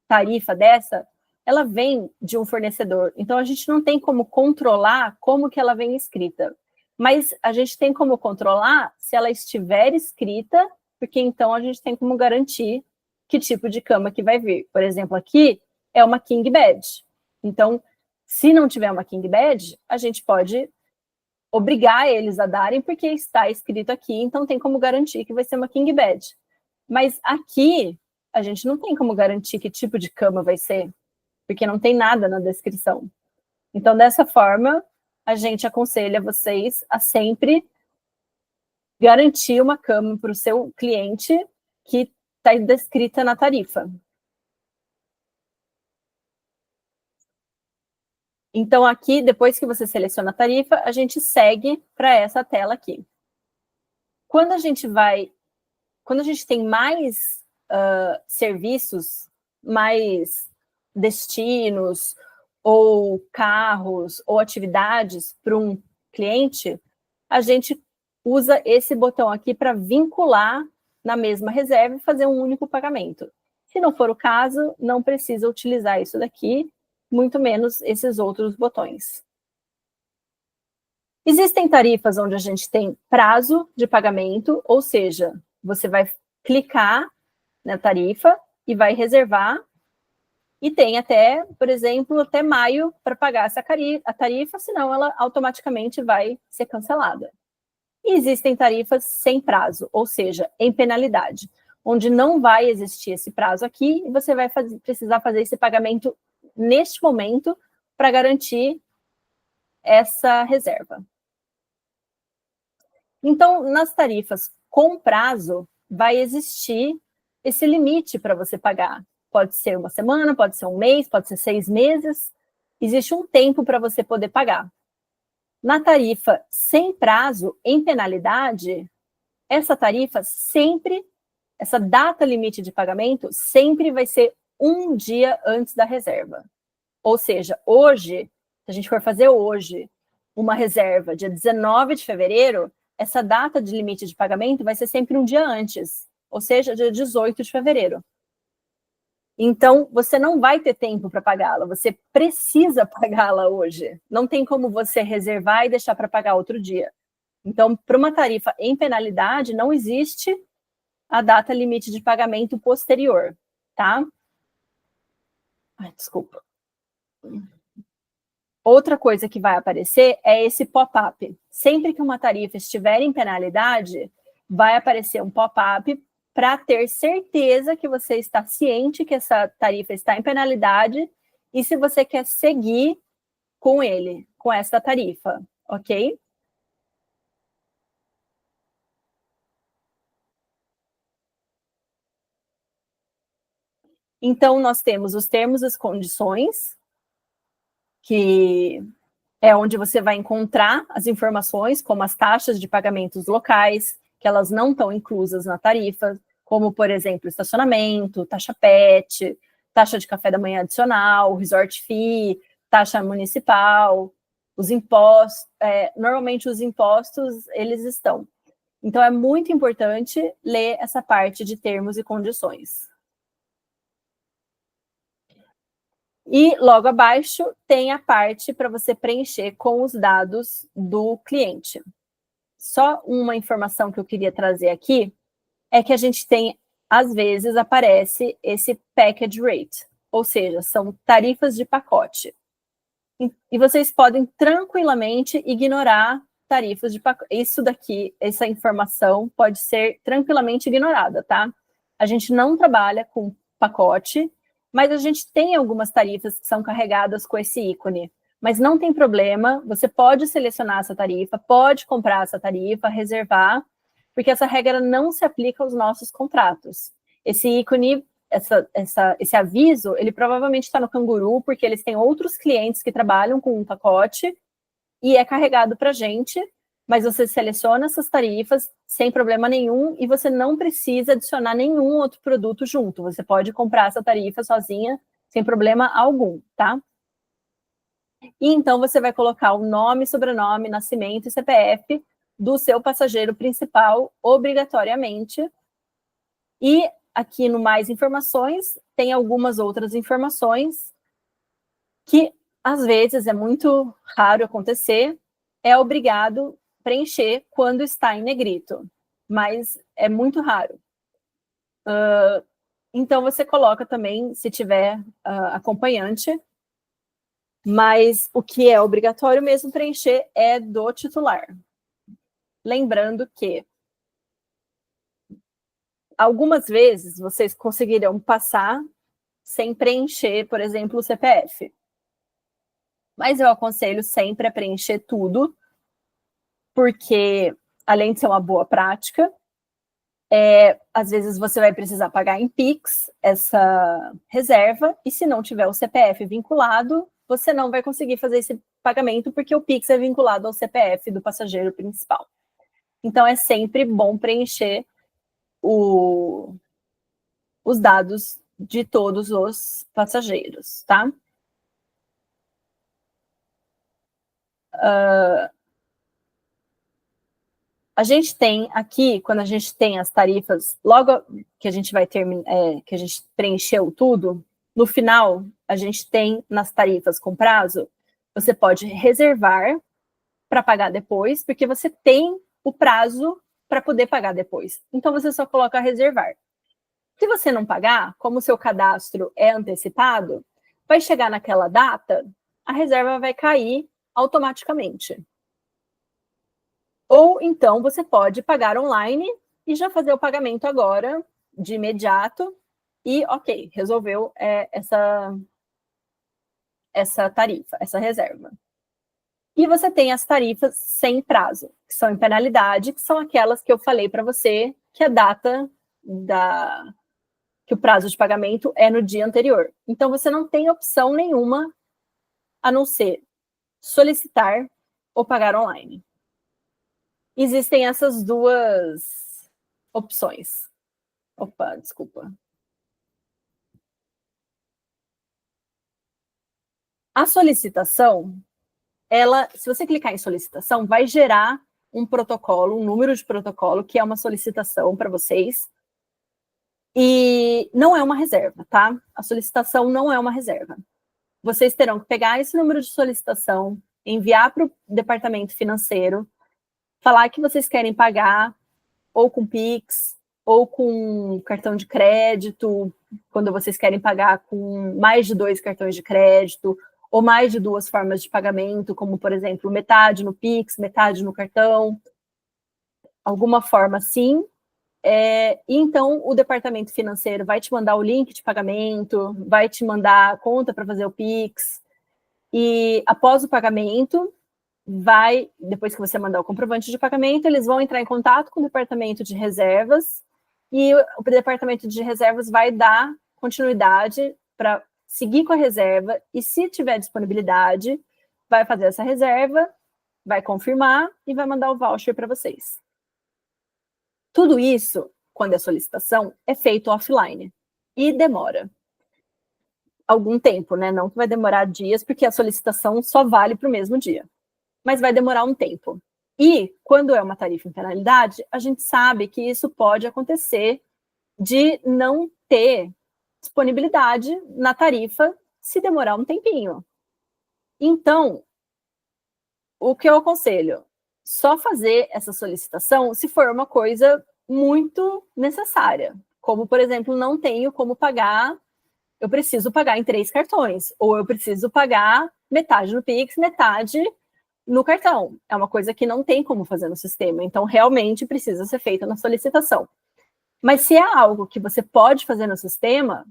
tarifa dessa, ela vem de um fornecedor. Então, a gente não tem como controlar como que ela vem escrita. Mas a gente tem como controlar se ela estiver escrita, porque então a gente tem como garantir que tipo de cama que vai vir. Por exemplo, aqui é uma king bed. Então, se não tiver uma king bed, a gente pode obrigar eles a darem, porque está escrito aqui, então tem como garantir que vai ser uma king bed. Mas aqui, a gente não tem como garantir que tipo de cama vai ser, porque não tem nada na descrição. Então, dessa forma, a gente aconselha vocês a sempre garantir uma cama para o seu cliente que está descrita na tarifa. Então, aqui, depois que você seleciona a tarifa, a gente segue para essa tela aqui. Quando a gente tem mais serviços, mais destinos, ou carros, ou atividades para um cliente, a gente usa esse botão aqui para vincular na mesma reserva e fazer um único pagamento. Se não for o caso, não precisa utilizar isso daqui, muito menos esses outros botões. Existem tarifas onde a gente tem prazo de pagamento, ou seja, você vai clicar na tarifa e vai reservar, e tem até, por exemplo, até maio para pagar a tarifa, senão ela automaticamente vai ser cancelada. E existem tarifas sem prazo, ou seja, em penalidade, onde não vai existir esse prazo aqui e você vai precisar fazer esse pagamento neste momento para garantir essa reserva. Então, nas tarifas com prazo, vai existir esse limite para você pagar. Pode ser uma semana, pode ser um mês, pode ser 6 meses. Existe um tempo para você poder pagar. Na tarifa sem prazo, em penalidade, essa tarifa sempre, essa data limite de pagamento, sempre vai ser um dia antes da reserva. Ou seja, hoje, se a gente for fazer hoje uma reserva dia 19 de fevereiro, essa data de limite de pagamento vai ser sempre um dia antes, ou seja, dia 18 de fevereiro. Então, você não vai ter tempo para pagá-la, você precisa pagá-la hoje. Não tem como você reservar e deixar para pagar outro dia. Então, para uma tarifa em penalidade, não existe a data limite de pagamento posterior, tá? Ai, desculpa. outra coisa que vai aparecer é esse pop-up. Sempre que uma tarifa estiver em penalidade, vai aparecer um pop-up para ter certeza que você está ciente que essa tarifa está em penalidade e se você quer seguir com ele, com essa tarifa, ok? Então, nós temos os termos e as condições, que é onde você vai encontrar as informações, como as taxas de pagamentos locais, que elas não estão inclusas na tarifa, como, por exemplo, estacionamento, taxa PET, taxa de café da manhã adicional, resort fee, taxa municipal, os impostos, normalmente os impostos, eles estão. Então, é muito importante ler essa parte de termos e condições. E logo abaixo tem a parte para você preencher com os dados do cliente. Só uma informação que eu queria trazer aqui é que a gente tem, às vezes, aparece esse package rate, ou seja, são tarifas de pacote. E vocês podem tranquilamente ignorar tarifas de pacote. Isso daqui, essa informação pode ser tranquilamente ignorada, tá? A gente não trabalha com pacote, mas a gente tem algumas tarifas que são carregadas com esse ícone. Mas não tem problema, você pode selecionar essa tarifa, pode comprar essa tarifa, reservar, porque essa regra não se aplica aos nossos contratos. Esse ícone, esse aviso, ele provavelmente está no Canguru, porque eles têm outros clientes que trabalham com um pacote e é carregado para a gente, mas você seleciona essas tarifas sem problema nenhum e você não precisa adicionar nenhum outro produto junto. Você pode comprar essa tarifa sozinha sem problema algum, tá? E então você vai colocar o nome, sobrenome, nascimento e CPF do seu passageiro principal, obrigatoriamente. E aqui no Mais Informações, tem algumas outras informações que, às vezes, é muito raro acontecer, é obrigado preencher quando está em negrito, mas é muito raro. Então, você coloca também, se tiver acompanhante, mas o que é obrigatório mesmo preencher é do titular. Lembrando que algumas vezes vocês conseguirão passar sem preencher, por exemplo, o CPF. Mas eu aconselho sempre a preencher tudo, porque, além de ser uma boa prática, às vezes você vai precisar pagar em Pix essa reserva, e se não tiver o CPF vinculado, você não vai conseguir fazer esse pagamento, porque o Pix é vinculado ao CPF do passageiro principal. Então, é sempre bom preencher os dados de todos os passageiros, tá? A gente tem aqui, quando a gente tem as tarifas, logo que a gente vai terminar, que a gente preencheu tudo, no final, a gente tem nas tarifas com prazo, você pode reservar para pagar depois, porque você tem o prazo para poder pagar depois. Então, você só coloca reservar. Se você não pagar, como o seu cadastro é antecipado, vai chegar naquela data, a reserva vai cair automaticamente. Ou, então, você pode pagar online e já fazer o pagamento agora, de imediato, e, ok, resolveu essa tarifa, essa reserva. E você tem as tarifas sem prazo, que são em penalidade, que são aquelas que eu falei para você, que a data que o prazo de pagamento é no dia anterior. Então, você não tem opção nenhuma a não ser solicitar ou pagar online. Existem essas duas opções. Opa, desculpa. A solicitação, se você clicar em solicitação, vai gerar um protocolo, um número de protocolo, que é uma solicitação para vocês. E não é uma reserva, tá? A solicitação não é uma reserva. Vocês terão que pegar esse número de solicitação, enviar para o departamento financeiro, falar que vocês querem pagar ou com Pix, ou com cartão de crédito, quando vocês querem pagar com mais de 2 cartões de crédito, ou mais de 2 formas de pagamento, como, por exemplo, metade no Pix, metade no cartão, alguma forma assim. E então, o departamento financeiro vai te mandar o link de pagamento, vai te mandar a conta para fazer o Pix, e após o pagamento, depois que você mandar o comprovante de pagamento, eles vão entrar em contato com o departamento de reservas, e o departamento de reservas vai dar continuidade para seguir com a reserva, e se tiver disponibilidade, vai fazer essa reserva, vai confirmar e vai mandar o voucher para vocês. Tudo isso, quando é solicitação, é feito offline e demora algum tempo, né? Não que vai demorar dias, porque a solicitação só vale para o mesmo dia, mas vai demorar um tempo. E quando é uma tarifa em penalidade, a gente sabe que isso pode acontecer de não ter disponibilidade na tarifa se demorar um tempinho. Então, o que eu aconselho? Só fazer essa solicitação se for uma coisa muito necessária, como, por exemplo, não tenho como pagar, eu preciso pagar em 3 cartões, ou eu preciso pagar metade no Pix, metade no cartão. É uma coisa que não tem como fazer no sistema, então realmente precisa ser feita na solicitação. Mas se é algo que você pode fazer no sistema,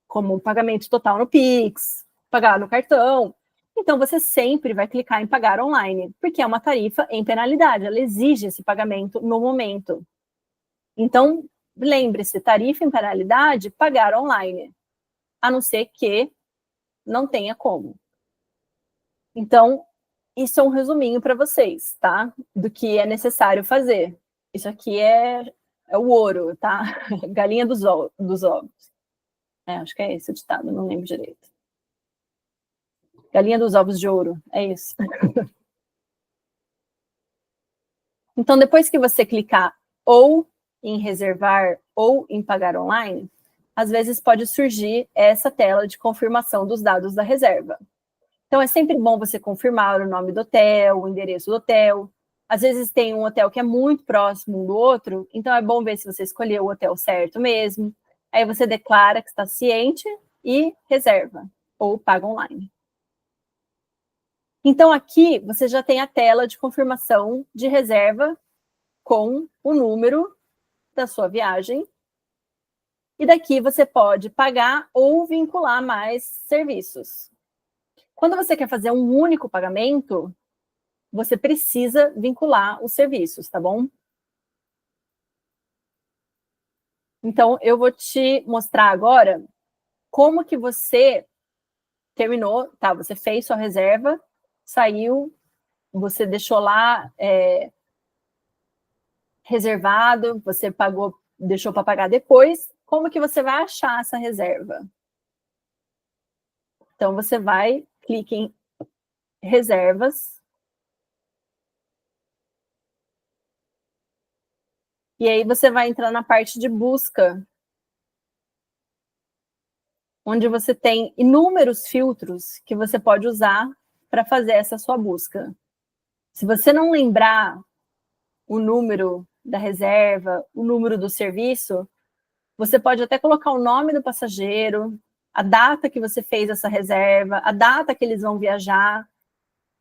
como um pagamento total no Pix, pagar no cartão, então você sempre vai clicar em pagar online, porque é uma tarifa em penalidade, ela exige esse pagamento no momento. Então, lembre-se, tarifa em penalidade, pagar online, a não ser que não tenha como. Então, isso é um resuminho para vocês, tá? Do que é necessário fazer. Isso aqui é o ouro, tá? Galinha dos ovos. Acho que é esse o ditado, não lembro direito. Galinha dos ovos de ouro, é isso. Então, depois que você clicar ou em reservar ou em pagar online, às vezes pode surgir essa tela de confirmação dos dados da reserva. Então, é sempre bom você confirmar o nome do hotel, o endereço do hotel. Às vezes tem um hotel que é muito próximo um do outro, então é bom ver se você escolheu o hotel certo mesmo. Aí você declara que está ciente e reserva, ou paga online. Então, aqui você já tem a tela de confirmação de reserva com o número da sua viagem. E daqui você pode pagar ou vincular mais serviços. Quando você quer fazer um único pagamento, você precisa vincular os serviços, tá bom? Então, eu vou te mostrar agora como que você terminou, tá? Você fez sua reserva, saiu, você deixou lá reservado, você pagou, deixou para pagar depois. Como que você vai achar essa reserva? Então, você vai, clique em reservas. E aí você vai entrar na parte de busca, onde você tem inúmeros filtros que você pode usar para fazer essa sua busca. Se você não lembrar o número da reserva, o número do serviço, você pode até colocar o nome do passageiro, a data que você fez essa reserva, a data que eles vão viajar.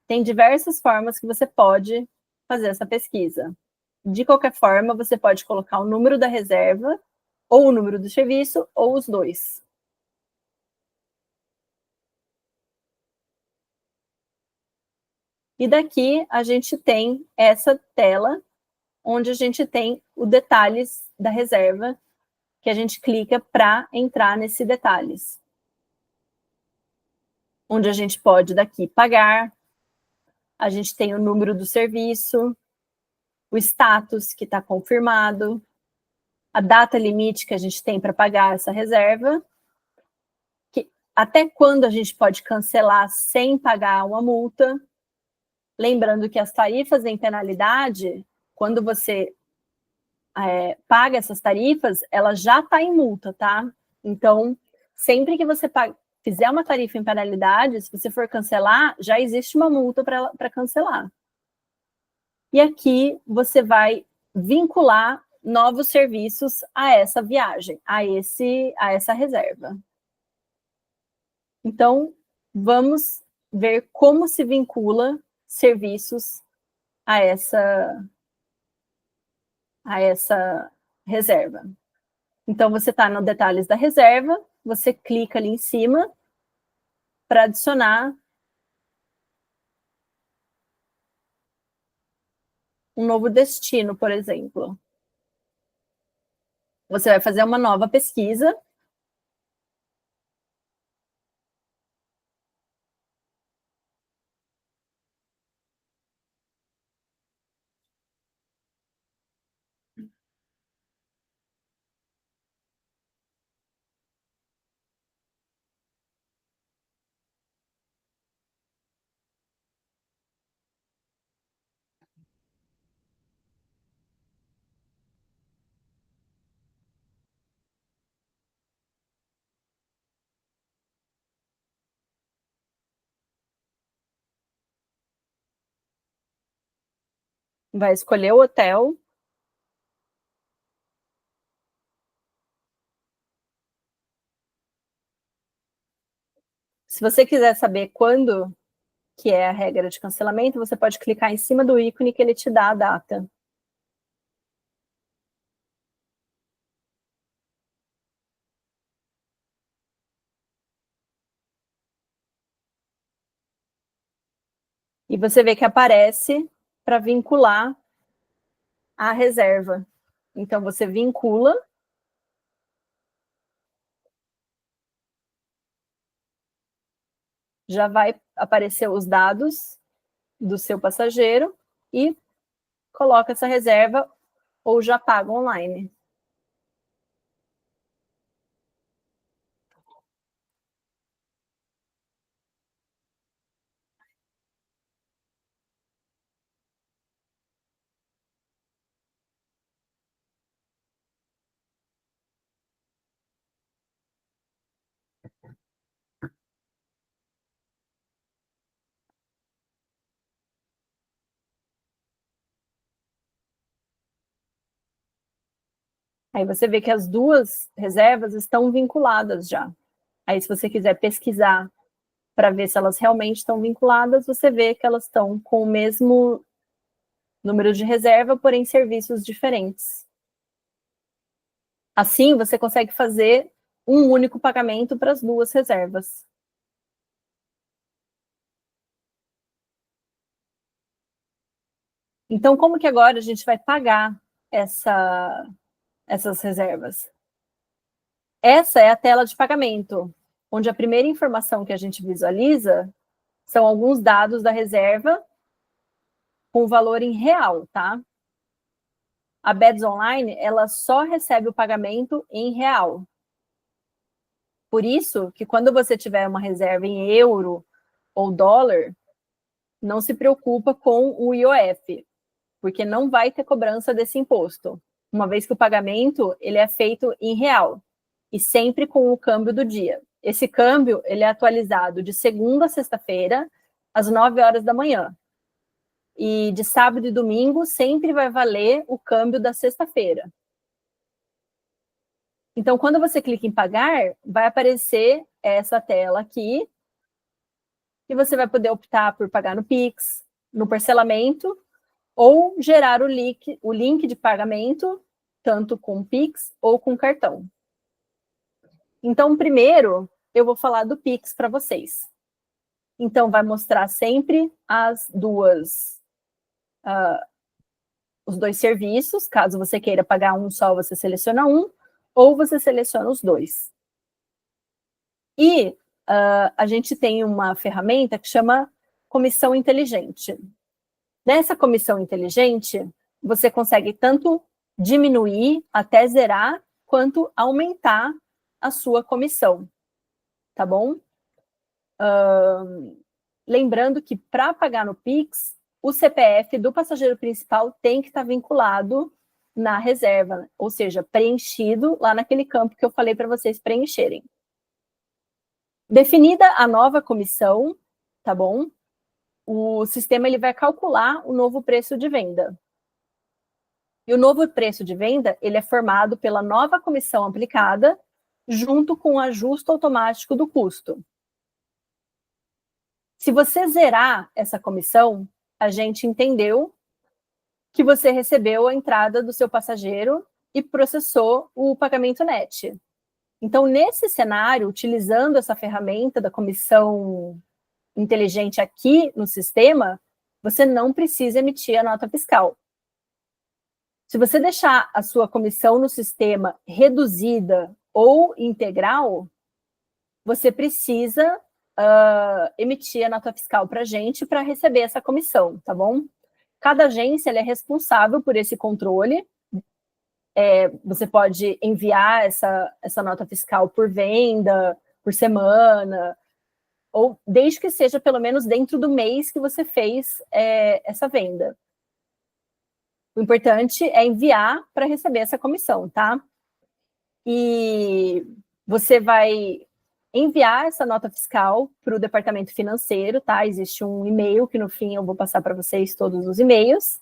Tem diversas formas que você pode fazer essa pesquisa. De qualquer forma, você pode colocar o número da reserva, ou o número do serviço, ou os dois. E daqui a gente tem essa tela, onde a gente tem os detalhes da reserva, que a gente clica para entrar nesses detalhes. Onde a gente pode daqui pagar, a gente tem o número do serviço, o status que está confirmado, a data limite que a gente tem para pagar essa reserva, até quando a gente pode cancelar sem pagar uma multa. Lembrando que as tarifas em penalidade, quando você paga essas tarifas, ela já está em multa, tá? Então, sempre que você fizer uma tarifa em penalidade, se você for cancelar, já existe uma multa para cancelar. E aqui você vai vincular novos serviços a essa viagem, a essa reserva. Então, vamos ver como se vincula serviços a essa reserva. Então, você está no detalhes da reserva, você clica ali em cima para adicionar um novo destino, por exemplo. Você vai fazer uma nova pesquisa. Vai escolher o hotel. Se você quiser saber quando que é a regra de cancelamento, você pode clicar em cima do ícone que ele te dá a data. E você vê que aparece para vincular a reserva. Então, você vincula. Já vai aparecer os dados do seu passageiro e coloca essa reserva ou já paga online. Aí você vê que as duas reservas estão vinculadas já. Aí, se você quiser pesquisar para ver se elas realmente estão vinculadas, você vê que elas estão com o mesmo número de reserva, porém serviços diferentes. Assim, você consegue fazer um único pagamento para as duas reservas. Então, como que agora a gente vai pagar essas reservas? Essa é a tela de pagamento, onde a primeira informação que a gente visualiza são alguns dados da reserva com valor em real, tá? A Beds Online, ela só recebe o pagamento em real. Por isso que quando você tiver uma reserva em euro ou dólar, não se preocupa com o IOF, porque não vai ter cobrança desse imposto, uma vez que o pagamento ele é feito em real e sempre com o câmbio do dia. Esse câmbio ele é atualizado de segunda a sexta-feira, às 9 horas da manhã. E de sábado e domingo sempre vai valer o câmbio da sexta-feira. Então, quando você clica em pagar, vai aparecer essa tela aqui, e você vai poder optar por pagar no Pix, no parcelamento, ou gerar o link de pagamento, tanto com Pix ou com cartão. Então, primeiro, eu vou falar do Pix para vocês. Então, vai mostrar sempre os dois serviços. Caso você queira pagar um só, você seleciona um, ou você seleciona os dois. E a gente tem uma ferramenta que chama comissão inteligente. Nessa comissão inteligente, você consegue tanto diminuir até zerar, quanto aumentar a sua comissão, tá bom? Lembrando que para pagar no Pix, o CPF do passageiro principal tem que estar vinculado na reserva, ou seja, preenchido lá naquele campo que eu falei para vocês preencherem. Definida a nova comissão, tá bom? O sistema ele vai calcular o novo preço de venda. E o novo preço de venda ele é formado pela nova comissão aplicada junto com o ajuste automático do custo. Se você zerar essa comissão, a gente entendeu que você recebeu a entrada do seu passageiro e processou o pagamento NET. Então, nesse cenário, utilizando essa ferramenta da comissão inteligente aqui no sistema, você não precisa emitir a nota fiscal. Se você deixar a sua comissão no sistema reduzida ou integral, você precisa emitir a nota fiscal para a gente para receber essa comissão, tá bom? Cada agência ela é responsável por esse controle. Você pode enviar essa nota fiscal por venda, por semana, ou desde que seja pelo menos dentro do mês que você fez essa venda. O importante é enviar para receber essa comissão, tá? E você vai enviar essa nota fiscal para o departamento financeiro, tá? Existe um e-mail que no fim eu vou passar para vocês todos os e-mails.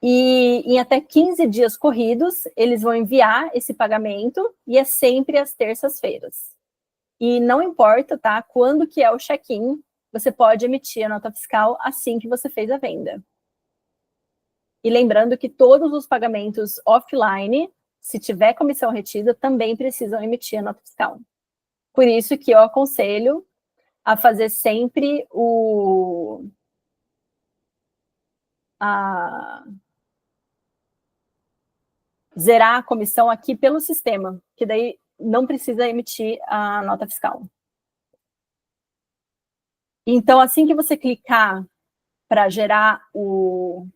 E em até 15 dias corridos, eles vão enviar esse pagamento e é sempre às terças-feiras. E não importa, tá? Quando que é o check-in, você pode emitir a nota fiscal assim que você fez a venda. E lembrando que todos os pagamentos offline, se tiver comissão retida, também precisam emitir a nota fiscal. Por isso que eu aconselho a fazer sempre zerar a comissão aqui pelo sistema, que daí não precisa emitir a nota fiscal. Então, assim que você clicar para gerar o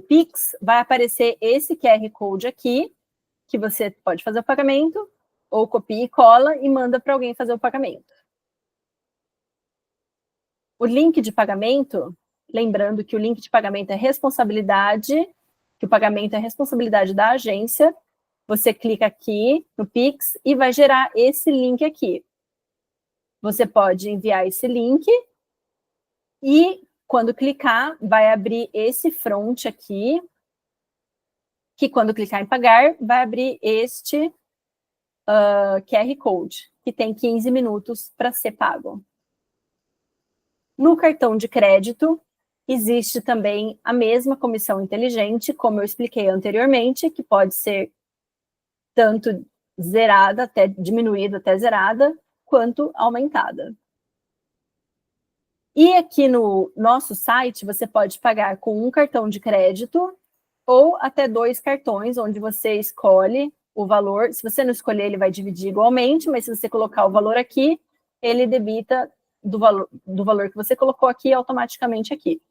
Pix, vai aparecer esse QR Code aqui, que você pode fazer o pagamento, ou copia e cola e manda para alguém fazer o pagamento. O link de pagamento, lembrando que o link de pagamento é responsabilidade, que o pagamento é responsabilidade da agência, você clica aqui no Pix e vai gerar esse link aqui. Você pode enviar esse link e, quando clicar, vai abrir esse front aqui, que quando clicar em pagar, vai abrir este QR Code, que tem 15 minutos para ser pago. No cartão de crédito, existe também a mesma comissão inteligente, como eu expliquei anteriormente, que pode ser tanto zerada, até diminuída até zerada, quanto aumentada. E aqui no nosso site, você pode pagar com um cartão de crédito ou até 2 cartões, onde você escolhe o valor. Se você não escolher, ele vai dividir igualmente, mas se você colocar o valor aqui, ele debita do valor que você colocou aqui automaticamente aqui.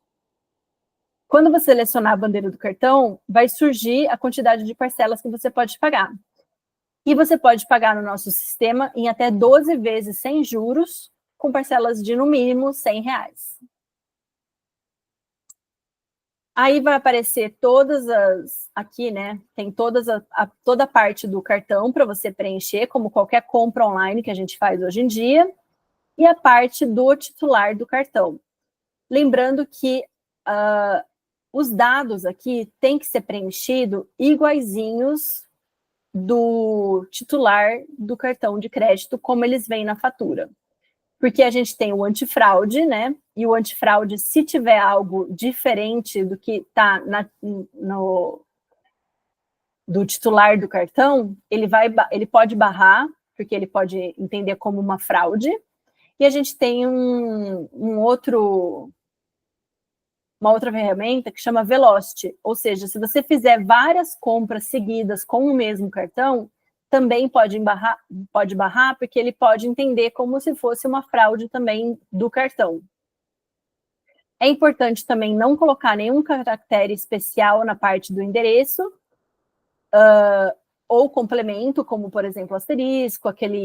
Quando você selecionar a bandeira do cartão, vai surgir a quantidade de parcelas que você pode pagar. E você pode pagar no nosso sistema em até 12 vezes sem juros, com parcelas de, no mínimo, R$100. Aí vai aparecer todas as... Aqui, né? Tem toda a parte do cartão para você preencher, como qualquer compra online que a gente faz hoje em dia. E a parte do titular do cartão. Lembrando que os dados aqui têm que ser preenchidos iguaizinhos do titular do cartão de crédito, como eles vêm na fatura. Porque a gente tem o antifraude, né? E o antifraude, se tiver algo diferente do que está do titular do cartão, ele pode barrar, porque ele pode entender como uma fraude. E a gente tem uma outra ferramenta que chama Velocity, ou seja, se você fizer várias compras seguidas com o mesmo cartão, também pode barrar, porque ele pode entender como se fosse uma fraude também do cartão. É importante também não colocar nenhum caractere especial na parte do endereço, ou complemento, como, por exemplo, asterisco, aquela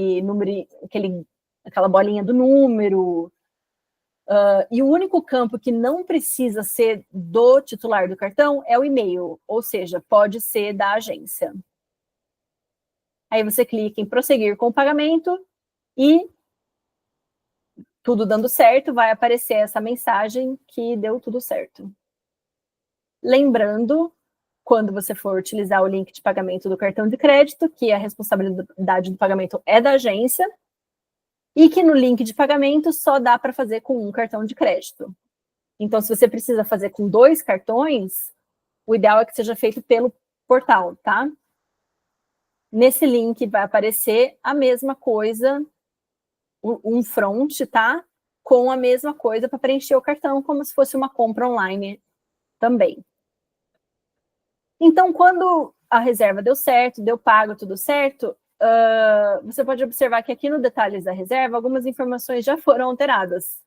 bolinha do número. E o único campo que não precisa ser do titular do cartão é o e-mail, ou seja, pode ser da agência. Aí você clica em prosseguir com o pagamento e, tudo dando certo, vai aparecer essa mensagem que deu tudo certo. Lembrando, quando você for utilizar o link de pagamento do cartão de crédito, que a responsabilidade do pagamento é da agência, e que no link de pagamento só dá para fazer com um cartão de crédito. Então, se você precisa fazer com 2 cartões, o ideal é que seja feito pelo portal, tá? Nesse link vai aparecer a mesma coisa, um front, tá? Com a mesma coisa para preencher o cartão, como se fosse uma compra online também. Então, quando a reserva deu certo, deu pago, tudo certo, você pode observar que aqui no detalhes da reserva, algumas informações já foram alteradas.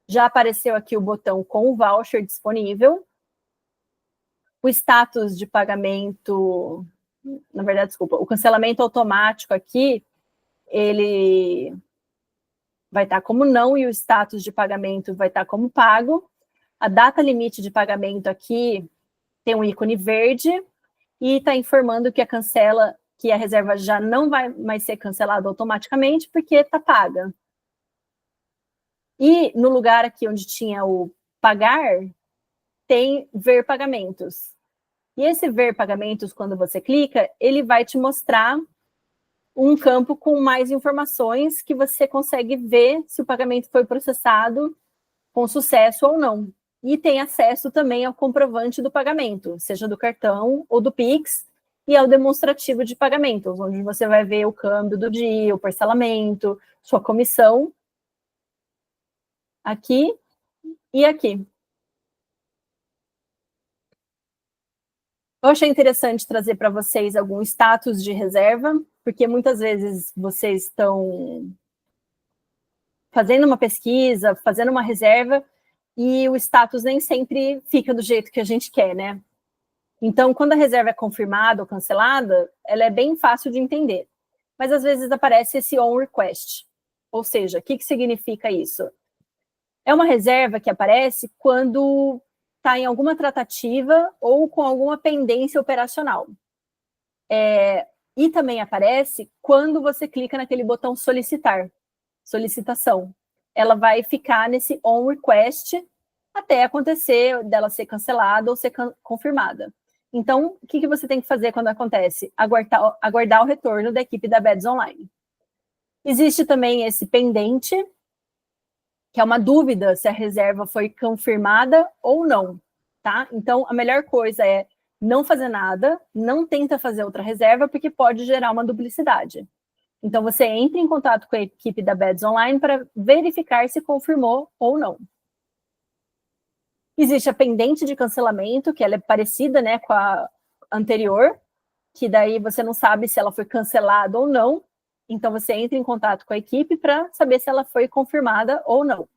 Já apareceu aqui o botão com o voucher disponível, o status de pagamento, na verdade, desculpa, o cancelamento automático aqui, ele vai estar como não e o status de pagamento vai estar como pago. A data limite de pagamento aqui tem um ícone verde e está informando que a reserva já não vai mais ser cancelada automaticamente porque está paga. E no lugar aqui onde tinha o pagar, tem ver pagamentos. E esse ver pagamentos, quando você clica, ele vai te mostrar um campo com mais informações que você consegue ver se o pagamento foi processado com sucesso ou não. E tem acesso também ao comprovante do pagamento, seja do cartão ou do Pix, e ao demonstrativo de pagamentos, onde você vai ver o câmbio do dia, o parcelamento, sua comissão, aqui e aqui. Eu achei interessante trazer para vocês algum status de reserva, porque muitas vezes vocês estão fazendo uma pesquisa, fazendo uma reserva, e o status nem sempre fica do jeito que a gente quer, né? Então, quando a reserva é confirmada ou cancelada, ela é bem fácil de entender. Mas, às vezes, aparece esse on request. Ou seja, o que significa isso? É uma reserva que aparece quando está em alguma tratativa ou com alguma pendência operacional. E também aparece quando você clica naquele botão solicitar, solicitação. Ela vai ficar nesse on request até acontecer dela ser cancelada ou ser confirmada. Então, o que você tem que fazer quando acontece? Aguardar o retorno da equipe da Beds Online. Existe também esse pendente, que é uma dúvida se a reserva foi confirmada ou não, tá? Então, a melhor coisa é não fazer nada, não tenta fazer outra reserva, porque pode gerar uma duplicidade. Então, você entra em contato com a equipe da Beds Online para verificar se confirmou ou não. Existe a pendente de cancelamento, que ela é parecida, né, com a anterior, que daí você não sabe se ela foi cancelada ou não. Então, você entra em contato com a equipe para saber se ela foi confirmada ou não.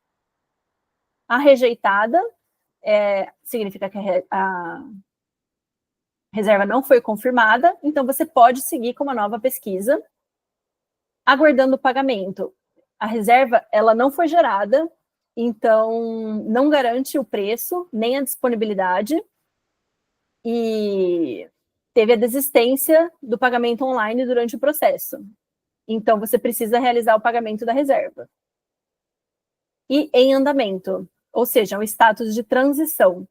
A rejeitada significa que a reserva não foi confirmada, então você pode seguir com uma nova pesquisa, aguardando o pagamento. A reserva, ela não foi gerada, então não garante o preço, nem a disponibilidade, e teve a desistência do pagamento online durante o processo. Então, você precisa realizar o pagamento da reserva. E em andamento, ou seja, um status de transição.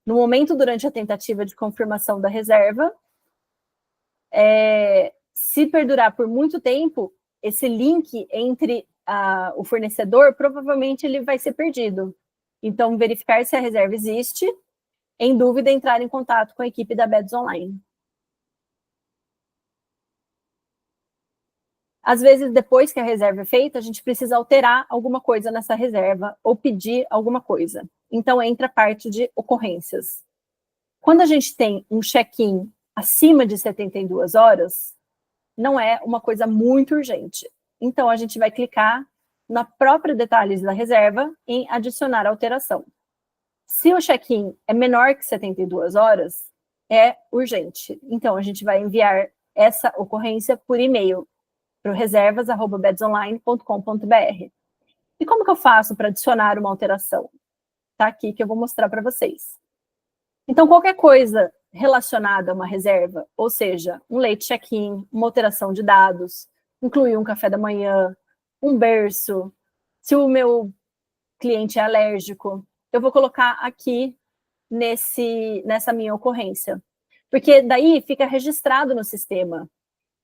No momento, durante a tentativa de confirmação da reserva, se perdurar por muito tempo, esse link entre o fornecedor, provavelmente ele vai ser perdido. Então, verificar se a reserva existe, em dúvida, entrar em contato com a equipe da Beds Online. Às vezes, depois que a reserva é feita, a gente precisa alterar alguma coisa nessa reserva ou pedir alguma coisa. Então, entra a parte de ocorrências. Quando a gente tem um check-in acima de 72 horas, não é uma coisa muito urgente. Então, a gente vai clicar na própria detalhes da reserva em adicionar alteração. Se o check-in é menor que 72 horas, é urgente. Então, a gente vai enviar essa ocorrência por e-mail para o reservas@bedsonline.com.br. E como que eu faço para adicionar uma alteração? Tá aqui que eu vou mostrar para vocês. Então, qualquer coisa relacionada a uma reserva, ou seja, um late check-in, uma alteração de dados, incluir um café da manhã, um berço, se o meu cliente é alérgico, eu vou colocar aqui nessa minha ocorrência. Porque daí fica registrado no sistema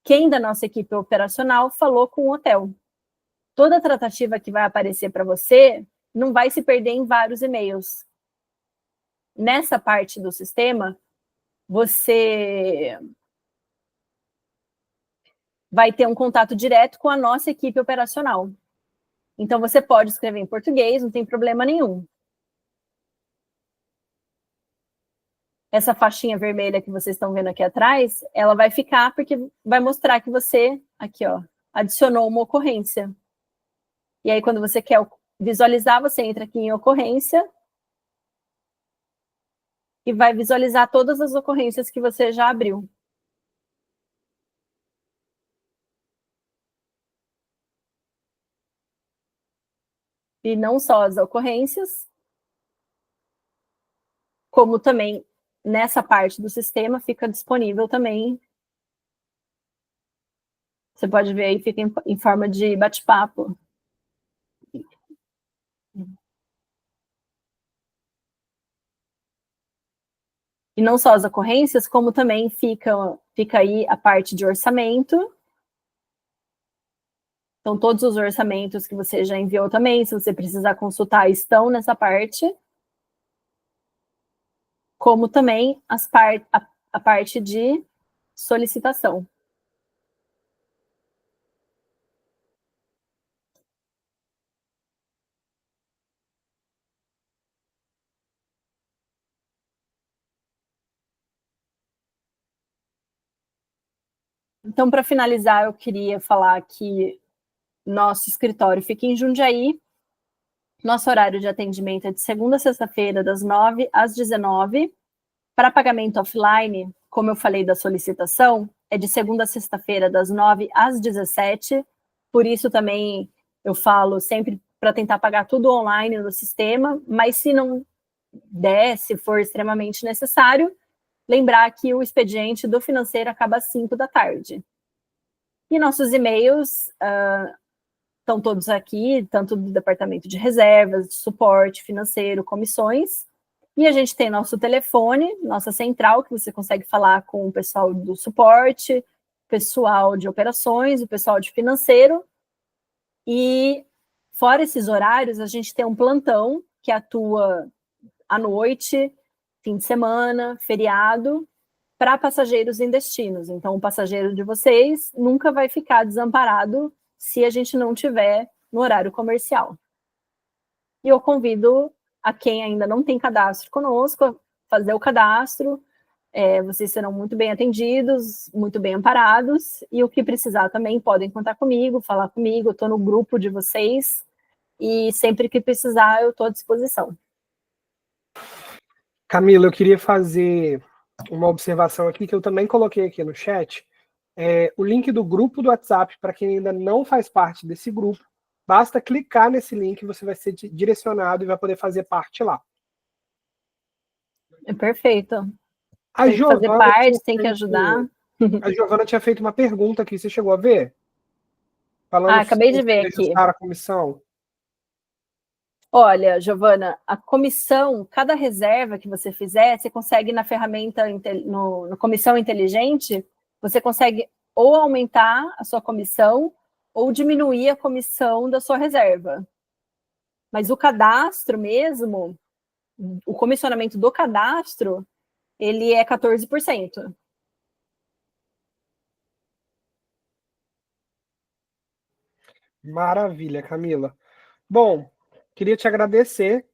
quem da nossa equipe operacional falou com o hotel. toda a tratativa que vai aparecer para você não vai se perder em vários e-mails. Nessa parte do sistema, você vai ter um contato direto com a nossa equipe operacional. Então, você pode escrever em português, não tem problema nenhum. Essa faixinha vermelha que vocês estão vendo aqui atrás, ela vai ficar porque vai mostrar que você, aqui, ó, adicionou uma ocorrência. E aí, quando você quer visualizar, você entra aqui em ocorrência e vai visualizar todas as ocorrências que você já abriu. E não só as ocorrências, como também nessa parte do sistema fica disponível também. Você pode ver aí, fica em forma de bate-papo. E não só as ocorrências, como também fica aí a parte de orçamento. Então, todos os orçamentos que você já enviou também, se você precisar consultar, estão nessa parte. Como também a parte de solicitação. Então, para finalizar, eu queria falar que nosso escritório fica em Jundiaí. Nosso horário de atendimento é de segunda a sexta-feira, das 9 às 19. Para pagamento offline, como eu falei da solicitação, é de segunda a sexta-feira, das 9 às 17. Por isso também eu falo sempre para tentar pagar tudo online no sistema, mas se não der, se for extremamente necessário, lembrar que o expediente do financeiro acaba às 5 da tarde. E nossos e-mails estão todos aqui, tanto do departamento de reservas, de suporte financeiro, comissões. E a gente tem nosso telefone, nossa central, que você consegue falar com o pessoal do suporte, pessoal de operações, o pessoal de financeiro. E fora esses horários, a gente tem um plantão que atua à noite, fim de semana, feriado, para passageiros em destinos. Então, o passageiro de vocês nunca vai ficar desamparado se a gente não tiver no horário comercial. E eu convido a quem ainda não tem cadastro conosco a fazer o cadastro. Vocês serão muito bem atendidos, muito bem amparados, e o que precisar também podem contar comigo, falar comigo, eu estou no grupo de vocês, e sempre que precisar eu estou à disposição. Camila, eu queria fazer uma observação aqui, que eu também coloquei aqui no chat, o link do grupo do WhatsApp, para quem ainda não faz parte desse grupo, basta clicar nesse link, você vai ser direcionado e vai poder fazer parte lá. É perfeito. Tem que fazer parte, tem que ajudar. A Giovana tinha feito uma pergunta aqui, você chegou a ver? Falando acabei de ver aqui. A comissão. Olha, Giovana, a comissão, cada reserva que você fizer, você consegue na ferramenta, no Comissão Inteligente, você consegue ou aumentar a sua comissão ou diminuir a comissão da sua reserva. Mas o cadastro mesmo, o comissionamento do cadastro, ele é 14%. Maravilha, Camila. Bom, queria te agradecer,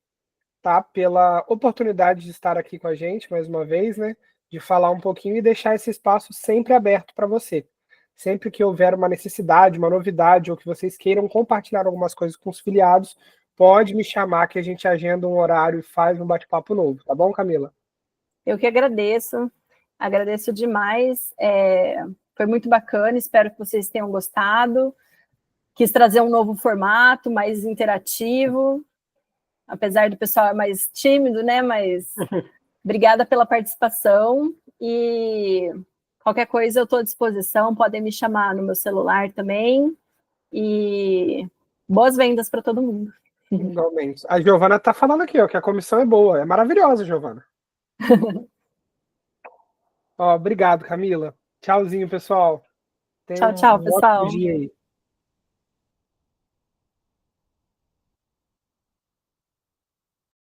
tá, pela oportunidade de estar aqui com a gente mais uma vez, né, de falar um pouquinho e deixar esse espaço sempre aberto para você. Sempre que houver uma necessidade, uma novidade, ou que vocês queiram compartilhar algumas coisas com os filiados, pode me chamar que a gente agenda um horário e faz um bate-papo novo, tá bom, Camila? Eu que agradeço demais, foi muito bacana, espero que vocês tenham gostado. Quis trazer um novo formato, mais interativo, apesar do pessoal mais tímido, né? Mas obrigada pela participação e qualquer coisa eu estou à disposição, podem me chamar no meu celular também. E boas vendas para todo mundo. Igualmente. A Giovana está falando aqui, ó, que a comissão é boa, é maravilhosa, Giovana. Ó, obrigado, Camila. Tchauzinho, pessoal. Tchau, pessoal. Ótimo dia aí.